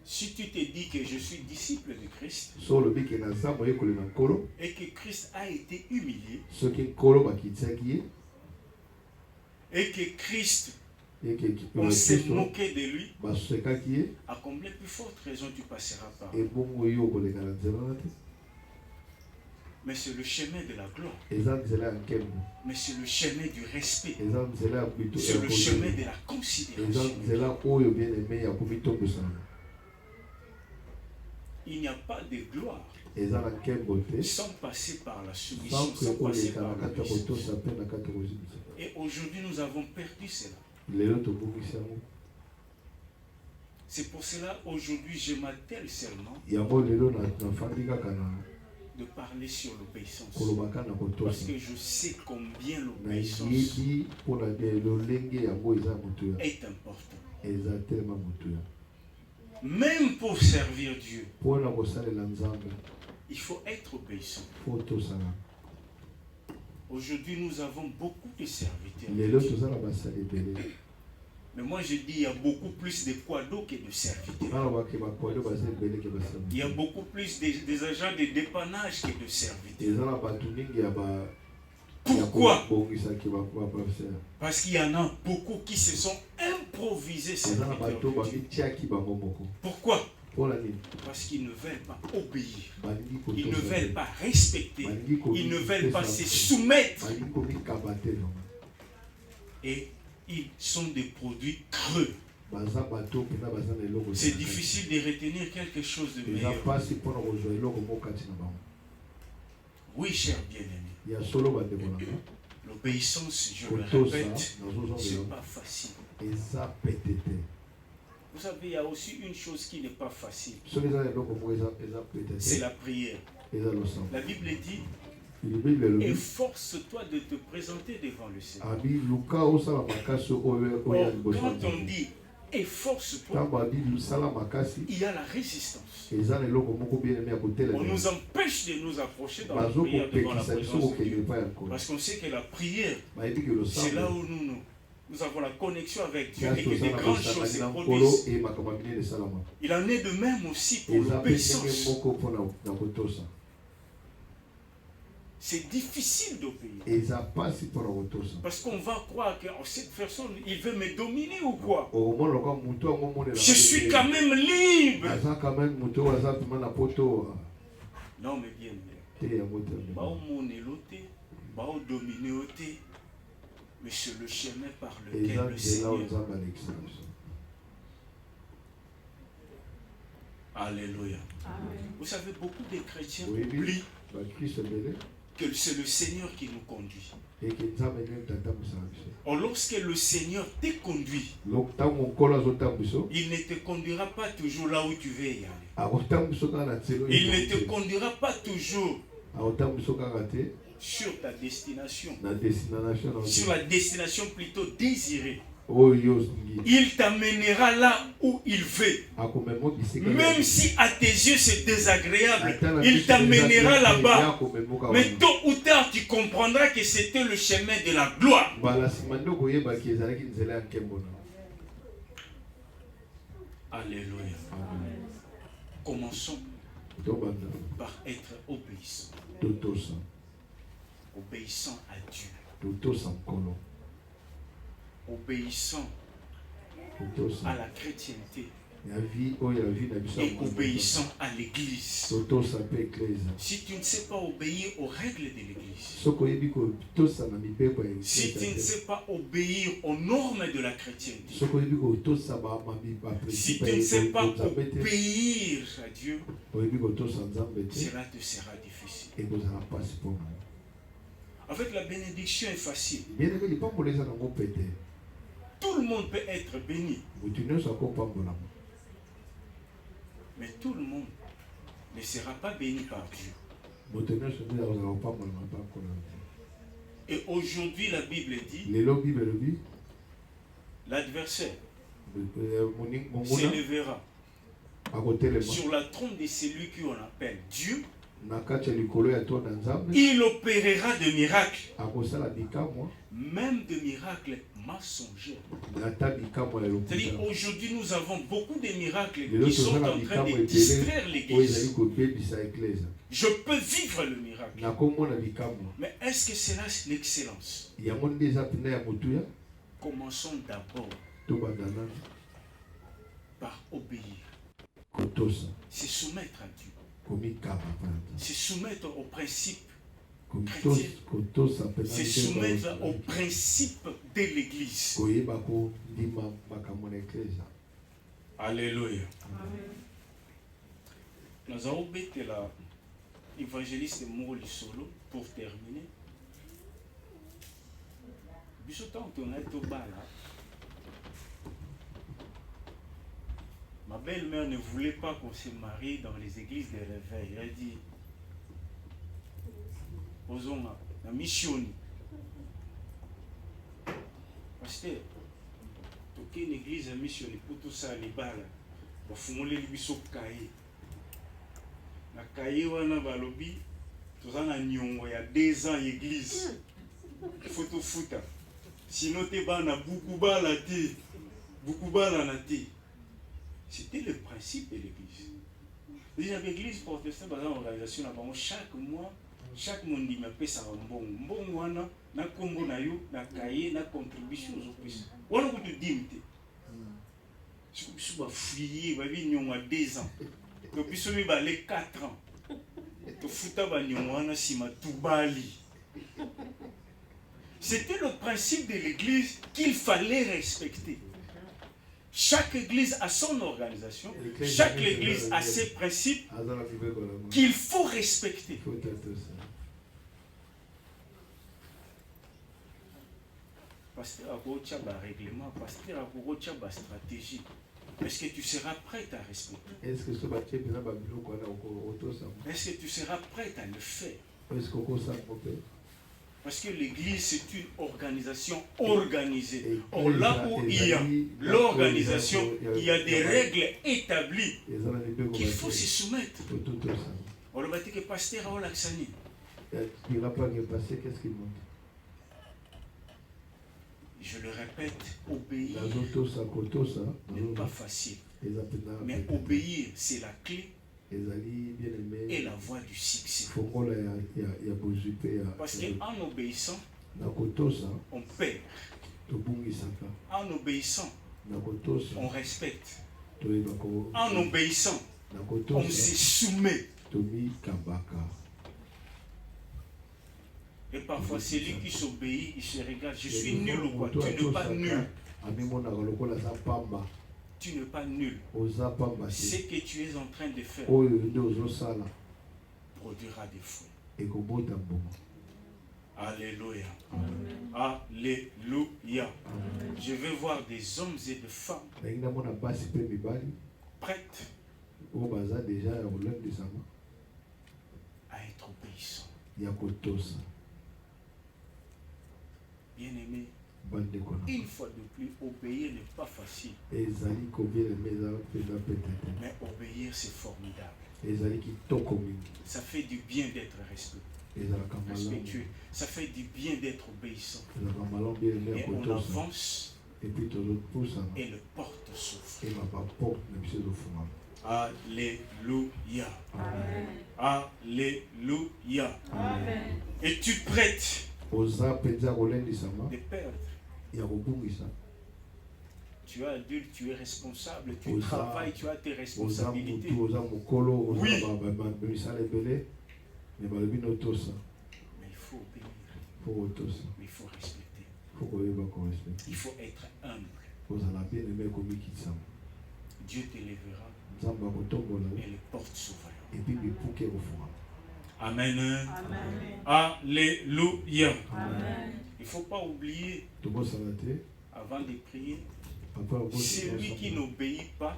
Si tu te dis que je suis disciple de Christ et que Christ a été humilié et que Christ, on s'est moqué de lui, à combien plus forte raison tu passeras par là. Mais c'est le chemin de la gloire. Mais c'est le chemin du respect. C'est le chemin de la considération. Il n'y a pas de gloire sans passer par la soumission, sans passer par l'obéissance. Et aujourd'hui, nous avons perdu cela. C'est pour cela, aujourd'hui, je m'attelle seulement de parler sur l'obéissance. Parce que je sais combien l'obéissance est importante. Même pour servir Dieu, il faut être obéissant. Aujourd'hui, nous avons beaucoup de serviteurs. Mais moi, je dis, il y a beaucoup plus de quados que de serviteurs. Il y a beaucoup plus des agents de dépannage que de serviteurs. Pourquoi? Parce qu'il y en a beaucoup qui se sont improvisés serviteurs de Dieu. Pourquoi? Parce qu'ils ne veulent pas obéir. Ils ne veulent pas respecter. Ils ne veulent pas se soumettre. Et ils sont des produits creux. C'est difficile de retenir quelque chose de meilleur. Oui, cher bien-aimé. L'obéissance, je le répète, c'est pas facile. Vous savez, il y a aussi une chose qui n'est pas facile. C'est la prière. La Bible dit, efforce-toi de te présenter devant le Seigneur. Quand on dit et force pour il y a la résistance. On nous empêche de nous approcher dans la prière devant la présence de Dieu. Parce qu'on sait que la prière, c'est là où nous avons la connexion avec Dieu et que des grandes choses se produisent. Il en est de même aussi pour l'obéissance. C'est difficile d'obéir. Parce qu'on va croire que cette personne, il veut me dominer ou quoi? Je suis quand même libre. Non, mais bien. Mais c'est le chemin par lequel le Seigneur. Alléluia. Vous savez, beaucoup de chrétiens oublient que c'est le Seigneur qui nous conduit. Or, lorsque le Seigneur te conduit, il ne te conduira pas toujours là où tu veux y aller. Il ne te conduira pas toujours sur ta destination, sur la destination plutôt désirée. Il t'amènera là où il veut. Même si à tes yeux c'est désagréable, il t'amènera là-bas. Mais tôt ou tard, tu comprendras que c'était le chemin de la gloire. Alléluia. Commençons par être obéissants. Obéissant à Dieu. Obéissant à la chrétienté. Et obéissant à l'église. Si tu ne sais pas obéir aux règles de l'église, si tu ne sais pas obéir aux normes de la chrétienté, si tu ne sais pas obéir à Dieu, cela te sera difficile. En fait, la bénédiction est facile. Tout le monde peut être béni. Mais tout le monde ne sera pas béni par Dieu. Et aujourd'hui, la Bible dit, l'adversaire s'élèvera sur la trône de celui qu'on appelle Dieu. Il opérera de miracles, même de miracles mensongers. C'est-à-dire aujourd'hui nous avons beaucoup de miracles qui sont en train de distraire l'église. Je peux vivre le miracle. Mais est-ce que c'est là l'excellence? Commençons d'abord par obéir. Se soumettre à Dieu. Se soumettre aux principes chrétiens. Se soumettre aux principes de l'église. Alléluia. Nous avons bêté l'évangéliste Moli Solo pour terminer. Ma belle-mère ne voulait pas qu'on se marie dans les églises de réveil. Elle a dit, Ozonga, la mission. Pasteur, toquer une église à mission pour tout ça, les balles, va fumer les bisous cahiers. Na cahier wana balobi, tout ça na nyongo, il y a 2 ans église. Il faut tout foutre. Sinon, tu vas na beaucoup bala té, beaucoup bala na té. C'était le principe de l'église. Déjà, l'église protestante, dans l'organisation, chaque mois, chaque monde dit, mais ça va bon. Bon, wana, na kombo na yo, na cahier, na contribution aux oppressions. Wana vous te dites, si vous avez fouillé, vous avez 2 ans. Donc, vous avez 4 ans. C'était le principe de l'église qu'il fallait respecter. Chaque église a son organisation, chaque église a ses principes qu'il faut respecter. Pasteur a un règlement, pasteur a une stratégie. Est-ce que tu seras prêt à respecter? Est-ce que tu seras prêt à le faire? Parce que l'église, c'est une organisation organisée. Or, là où il y a l'organisation, il y a des règles établies qu'il faut se soumettre. On le bâtit que pasteur a l'accent. Je le répète, obéir n'est pas facile. Mais obéir, c'est la clé et la voie du succès. Parce qu'en obéissant, on perd. En obéissant, on respecte. En obéissant, on se soumet. Et parfois, celui qui s'obéit, il se regarde. Je suis nul ou quoi? Tu n'es pas nul. Tu n'es pas nul. Ce que tu es en train de faire produira des fruits. Alléluia. Alléluia. Je veux voir des hommes et des femmes prêtes à être obéissants. Bien-aimé, une fois de plus, obéir n'est pas facile. Mais obéir, c'est formidable. Ça fait du bien d'être respectueux. Ça fait du bien d'être obéissant. Et on avance et le porte s'ouvre. Alléluia. Alléluia. Es-tu prête de perdre? Tu es adulte, tu es responsable, tu travailles, tu as tes responsabilités. Oui. Mais il faut obéir. Mais il faut respecter. Il faut être humble. Dieu t'élèvera et les portes s'ouvriront. Amen. Amen. Alléluia. Amen. Il ne faut pas oublier, avant de prier, celui qui n'obéit pas,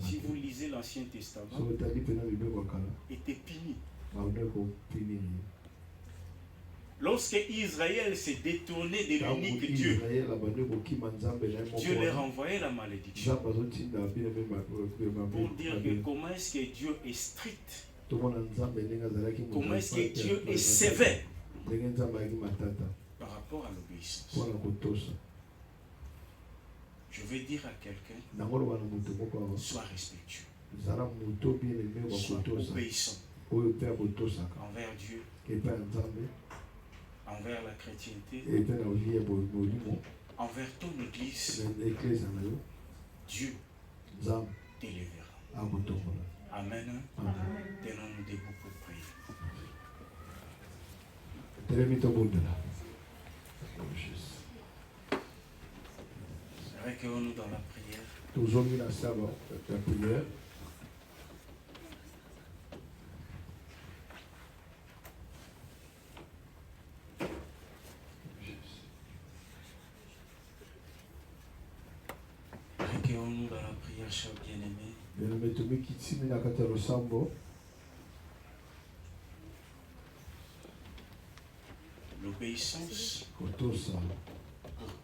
si vous lisez l'Ancien Testament, était puni. Lorsque Israël s'est détourné de l'unique Dieu, Dieu leur envoyait la malédiction. Pour dire que comment est-ce que Dieu est strict, comment est-ce que Dieu est sévère par rapport à l'obéissance. Je veux dire à quelqu'un, sois respectueux, sois obéissant envers Dieu, envers la chrétienté, envers ton église. Dieu t'élèvera. Amen. Tenons-nous debout pour prier. Recueillons-nous dans la prière. Recueillons-nous dans la prière, chers bien-aimés. L'obéissance pour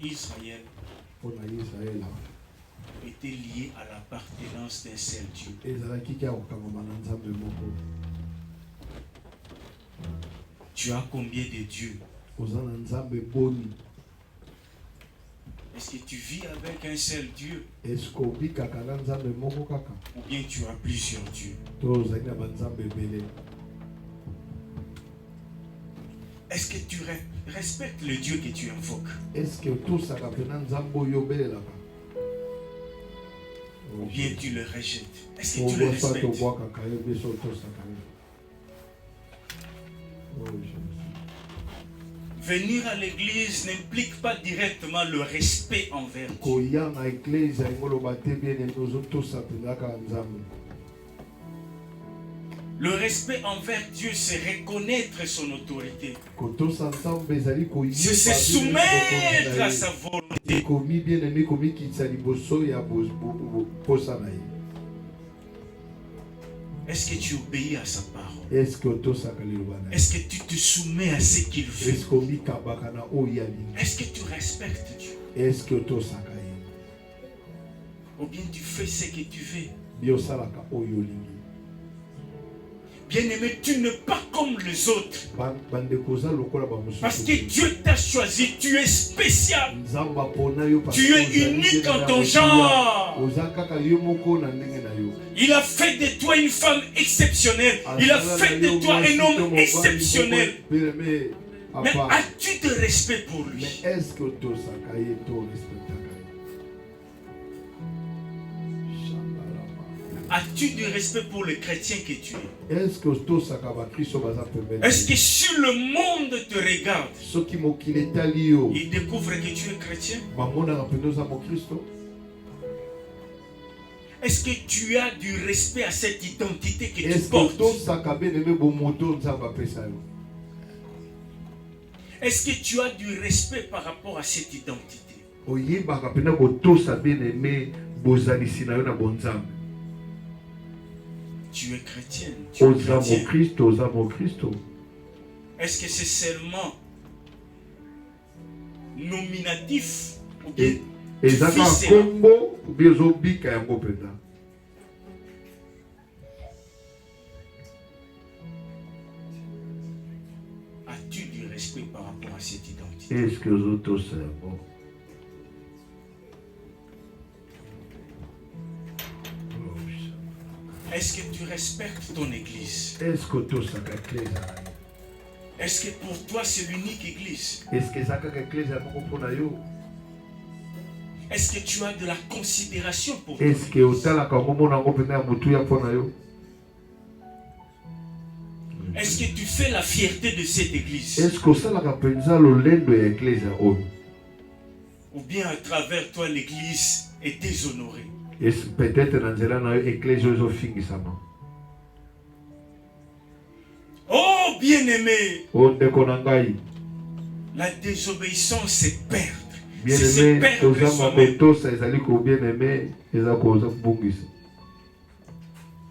Israël était liée à l'appartenance d'un seul Dieu. Tu as combien de dieux? Est-ce que tu vis avec un seul Dieu? Ou bien tu as plusieurs dieux? Est-ce que tu respectes le Dieu que tu invoques? Ou bien tu le rejettes? Est-ce que tu le respectes? Venir à l'église n'implique pas directement le respect envers Dieu. Le respect envers Dieu, c'est reconnaître son autorité. C'est se soumettre à sa volonté. Est-ce que tu obéis à sa parole? Est-ce que otosaka liloba na ye? Est-ce que tu te soumets à ce qu'il fait? Est-ce que omikabaka na oyo alingi? Est-ce que tu respectes Dieu? Est-ce que otosaka ye? Ou bien tu fais ce que tu veux? Bi osalaka oyo olingi? Bien-aimé, tu n'es pas comme les autres. Bandeko oza lokola bamosusu. Parce que Dieu t'a choisi, tu es spécial. Nzambe apona yo parce Tu que es unique en ton genre. oza kaka yo moko na ndenge na yo. Il a fait de toi une femme exceptionnelle. Il a fait de toi un homme exceptionnel. Mais as-tu de respect pour lui? Mais est-ce que otosaka ye to respectaka ye? As-tu du respect pour le chrétien que tu es? Est-ce que otosaka ba Kristo baza pembeni? Est-ce que si le monde te regarde, soki mokili etali yo il découvre que tu es chrétien? bamonaka mpenza oza mokristo? Est-ce que tu as du respect à cette identité que tu Est-ce que portes? otosaka bien-aimé bomoto nzambe apesa yo? Est-ce que tu as du respect par rapport à cette identité? oyebaka mpena kotosa bien-aimé bozalisi na yo na bonzambe? Tu es chrétienne, tu es oza chrétien. mokristo, oza mokristo. Est-ce que c'est seulement nominatif ou bien ezaka kombo obi ezobika yango mpenza? as-tu du respect par rapport à cette identité? Est-ce que ozotosa yango? Est-ce que tu respectes ton église? Est-ce que otosaka eklese na yo? Est-ce que pour toi c'est l'unique église? Est-ce que eza kaka eklese ya moko mpona yo? Est-ce que tu as de la considération pour toi? Est-ce que otalaka yango mona yango mpenza ya motuya mpona yo? Est-ce que tu fais la fierté de cette église? Est-ce que osalaka mpenza lolendo ya eklese oyo? Ou bien à travers toi l'église est déshonorée? Peut-être na nzela na yo eklese oyo ezofingisama. Oh bien-aimé, o ndeko na ngai, la désobéissance c'est perdre. C'est bien-aimé, se perdre tozama soi-même. kotosa ezali ko bien-aimé eza koza kubungisa.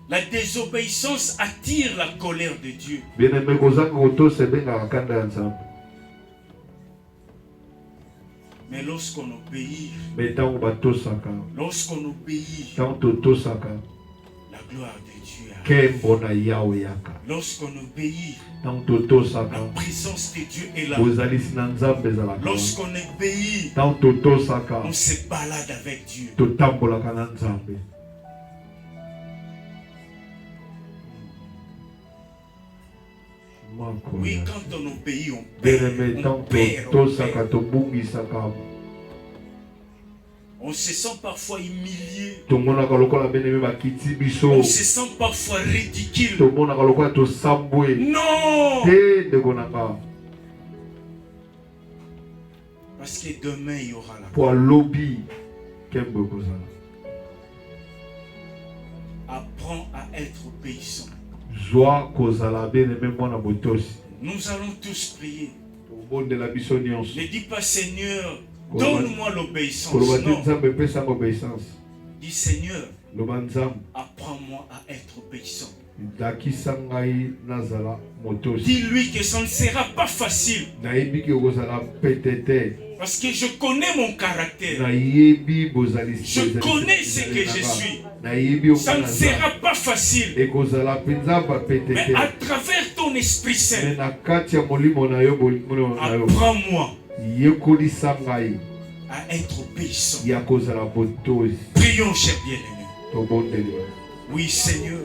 La désobéissance attire la colère de Dieu. Bien-aimé, kozanga kotosa ebengaka kanda ya Nzambe. Mais lorsqu'on obéit, Mais ntango batosaka, lorsqu'on obéit, ntango totosaka, la gloire de Dieu arrive. nkembo na Yawe yaka. Lorsqu'on obéit, Ntango totosaka, la présence de Dieu est là. bozalisi na Nzambe ezalaka. Lorsqu'on obéit, Ntango totosaka, on se balade avec Dieu. totambolaka na Nzambe. Oui, quand on obéit, on Bien-aimé, perd. ntango On perd, on totosaka, perd. tobungisaka. On se sent parfois humilié. Tomonaka lokola bien-aimé bakiti biso. On se sent parfois ridicule. Tomonaka lokola tosambwe. Non! Te ndeko na nga. Parce que demain, il y aura la Po alobi kembo ekozala. Apprends à être obéissant. Zwa kozala bien-aimé mwana botosi. Nous allons tous prier. Tobondela biso nyonso. Ne dis pas Seigneur, donne-moi l'obéissance. Koloba te Non. Nzambe epesanga obéissance. Dis Seigneur, Loba Nzambe apprends-moi à être obéissant. dakisa ngai nazala motosi. Dis-lui que ça ne sera pas facile. Nayebi ke okozala pete te. Parce que je connais mon caractère. Nayebi bozali. Je connais ce que je suis. Nayebi Ça ne sera pas facile. ekozala mpenza bapete Mais te. à travers ton Esprit Me Saint, na kati ya molimo na yo, molimo na yo, apprends-moi yekolisa ngai à être obéissant. ya kozala botosi. Prions, cher bien-aimé. Tobondeli. Oui, Seigneur,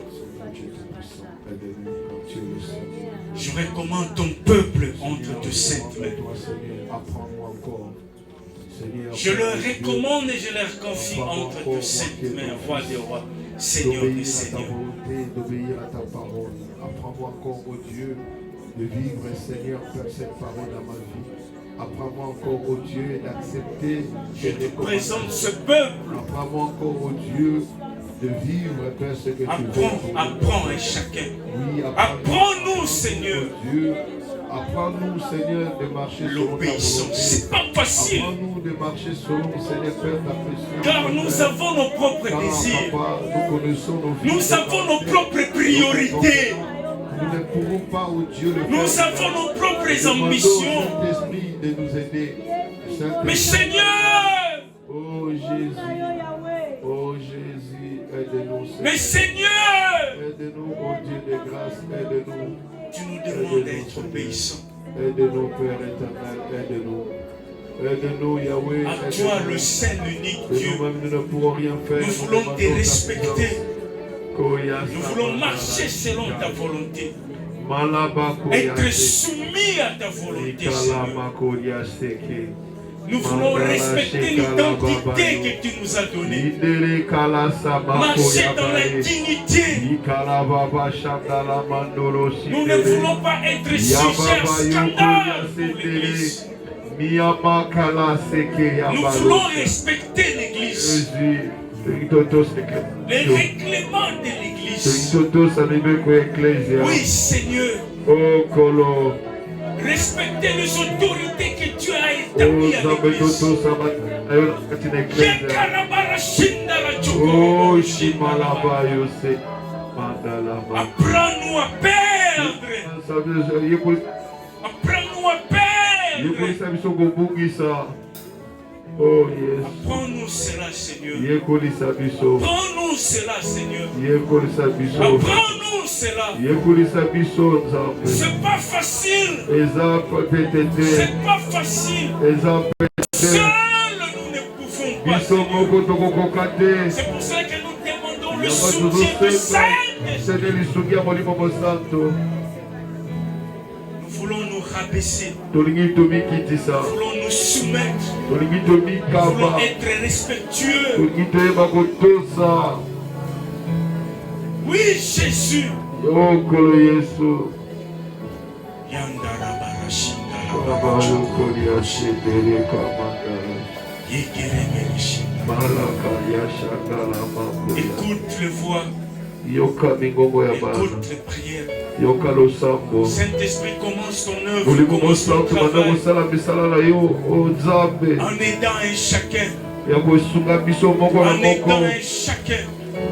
je recommande ton peuple entre tes saintes mains. Je leur recommande et je leur confie entre tes saintes mains, roi des rois, Seigneur des seigneurs. D'obéir à ta parole. Apprends-moi encore, oh Dieu, de vivre, Seigneur, Père, cette parole dans ma vie. Apprends-moi encore, oh Dieu, d'accepter Je te présente ce peuple. Apprends-moi encore, oh Dieu, de vivre, Père, ce que tu veux. Apprends à chacun. Oui, apprends-nous, Seigneur. Dieu. Apprends-nous, Seigneur, de marcher sur ta volonté. L'obéissance, c'est pas facile. Apprends-nous de marcher selon, Seigneur Père, ta pression. Car nous avons nos propres désirs. Papa, nous connaissons nos vies. Nous avons nos propres priorités. Nous ne pouvons pas, oh Dieu, le Nous faire. avons nos propres Demandons au ambitions. Saint-Esprit de nous aider. Saint-Esprit. Mais Seigneur, Oh Jésus, oh Jésus, aide-nous. mais Seigneur, Aide-nous, oh Dieu de grâce, aide-nous. tu nous demandes d'être obéissants. Aide-nous, Père éternel, aide-nous. Aide-nous, Yahweh. À toi, le seul unique Et Dieu. nous-mêmes, nous ne pourrons rien faire. Nous voulons te demandons ta respecter. puissance. Nous voulons marcher selon ta volonté. Malaba Être Koyase. soumis à ta volonté, Seigneur. Ikalama Koyaseke. Nous voulons respecter l'identité que tu nous as donnée. Idele Kalasama Marcher dans la Koyabae. dignité. Ikalababa Shandala Mandolo Nous ne Sidele. voulons pas être sujets à scandale pour l'Église. Miyama Kalaseke Nous Yabalo. voulons respecter l'Église. Jésus. Todos Les règlements de l'Église. Todos arrivés com a Ecclésia. Oui, Seigneur. Oh Colo. Respecter les autorités que tu as Oh établies à Zambe l'Église. Todos Amatina Ecclésia. Oh Shimalaba Yose. Mandalaba. Apprends-nous à perdre. Apprends-nous à perdre. Oh yes. Apprends-nous cela, Seigneur. Yekolisa biso. Apprends-nous cela, Seigneur. Yekolisa biso. Apprends-nous cela. Yekolisa biso Nzambe. C'est pas facile. Eza petete. C'est pas facile. Eza petete. Seuls nous ne pouvons pas. Biso moko tokokoka te. C'est pour cela que nous demandons le Yaba soutien du tozoseka. Saint-Esprit. Sede lisuki ya Molimo Mosanto. Nous voulons nous rabaisser. Tolingi tomikitisa. Nous voulons nous soumettre. Tolingi Nous voulons tomikaba. être respectueux. Tolingi toyeba kotosa. Oui, Jésus. Oh Kolo Yesu. Kabayokoli ashedere kamandara. Malaka yashandala makoya. Écoute les voix. Yoka mingongo ya bana. Écoute les prières. Yoka losambo. Saint-Esprit, commence ton œuvre. Molimo Commence ton Mosanto banda travail. kosala misala na yo o Nzambe. En aidant un chacun. Ya kosunga biso moko na En aidant moko. un chacun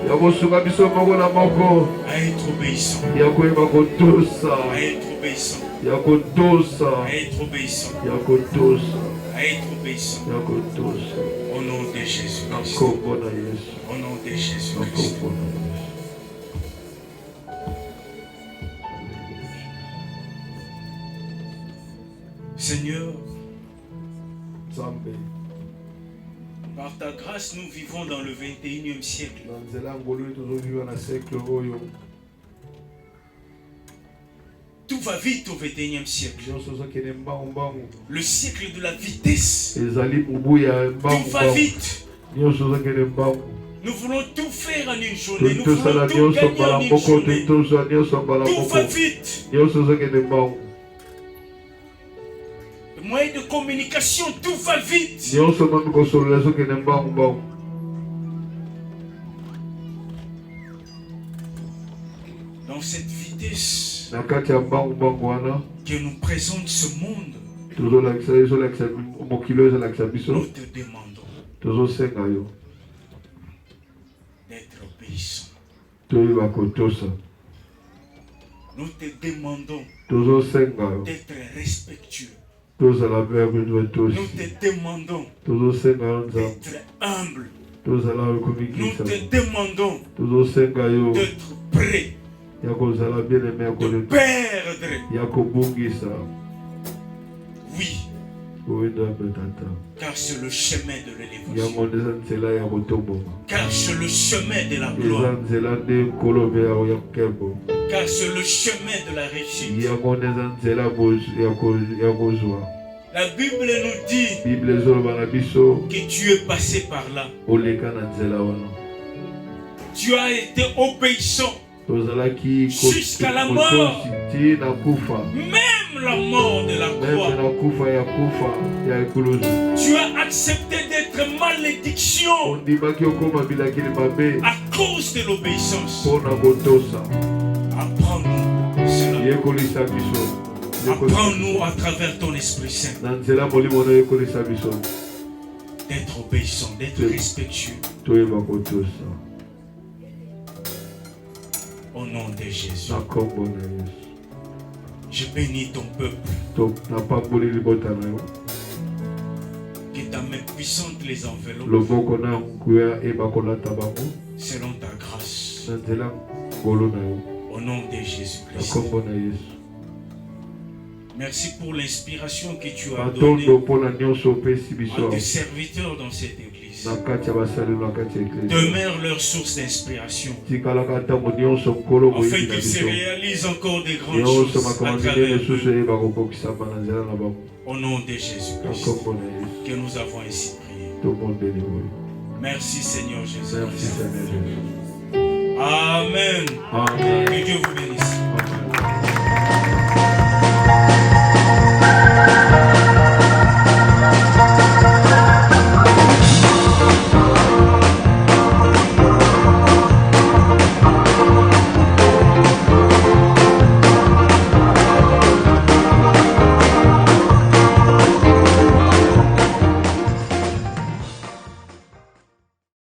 Ya kosunga biso moko na moko. à être obéissant. Ya koyeba kotosa. À être obéissant. Ya kotosa. À être obéissant. Ya kotosa. À être obéissant. Ya kotosa. Au nom de Jésus-Christ. Nakombo na Yesu. Au nom de Jésus-Christ. Nakombo na Yesu. Seigneur, Nzambe. par ta grâce, nous vivons dans le 21e siècle. Na nzela ngolu tozoviva na siècle oyo. Tout va vite au 21e siècle. Nyonso ezokende mbangu-mbangu. Le siècle de la vitesse. Ezali mobu ya Tout va mbangu-mbangu. vite. Nyonso ezokende mbangu. Nous voulons tout faire en une journée. Nous tosala voulons tout nyonso gagner mbala en une moko journée. tosala nyonso mbala Tout va moko. vite. Nyonso ezokende mbangu. Les moyens de communication, tout va vite. Nyonso mami kosolola ezokende mbangu-mbangu. Dans cette vitesse Na kati ya mbangu-mbangu wana que nous présente ce monde, ezolakisa mokili oyo ezolakisa biso. nous te demandons Tozosenga yo d'être obéissant. toyeba kotosa. Nous te demandons Tozosenga yo d'être respectueux. tozala verbe Nous tosi. te demandons Tozosenga yo Nzambe. d'être humble. Tozala Nous komikisa. te demandons Tozosenga yo d'être prêt ya kozala bien aimé ya de koleka. perdre. Ya kobungisa. Oui, Oyo Nzambe tata. car c'est le chemin de l'élévation. Yango nde eza nzela ya kotomboma. Car c'est le chemin de la Eza gloire. nzela nde nkolo mpe ya nkembo. Car c'est le chemin de la réussite. Yango nde eza nzela ya kozwa. La Bible nous dit Bible ezoloba na biso que tu es passé par là. oleka na nzela wana. Tu as été obéissant. Tozalaki Jusqu'à la mort. kotosi na kufa. Même la mort de la Meme croix. na kufa ya ekolozi. Tu as accepté d'être malédiction Ondimaki okoma bilakeli mabe à cause de l'obéissance. mpona kotosa. Apprends-nous cela. Yekolisa biso. Apprends-nous à travers ton Esprit Saint. Na nzela molimo na yekolisa biso. d'être obéissant, d'être respectueux. Au nom de Jésus. Je bénis ton peuple. Que ta main puissante les enveloppe. Selon ta grâce. Au nom de Jésus-Christ. Merci pour l'inspiration que tu as donnée à tes serviteurs dans cette église. Demeure leur source d'inspiration, afin qu'ils se réalisent encore des grandes choses à travers eux. Au nom de Jésus-Christ, que nous avons ainsi prié. Merci Seigneur Jésus. Amen. Que Dieu vous bénisse.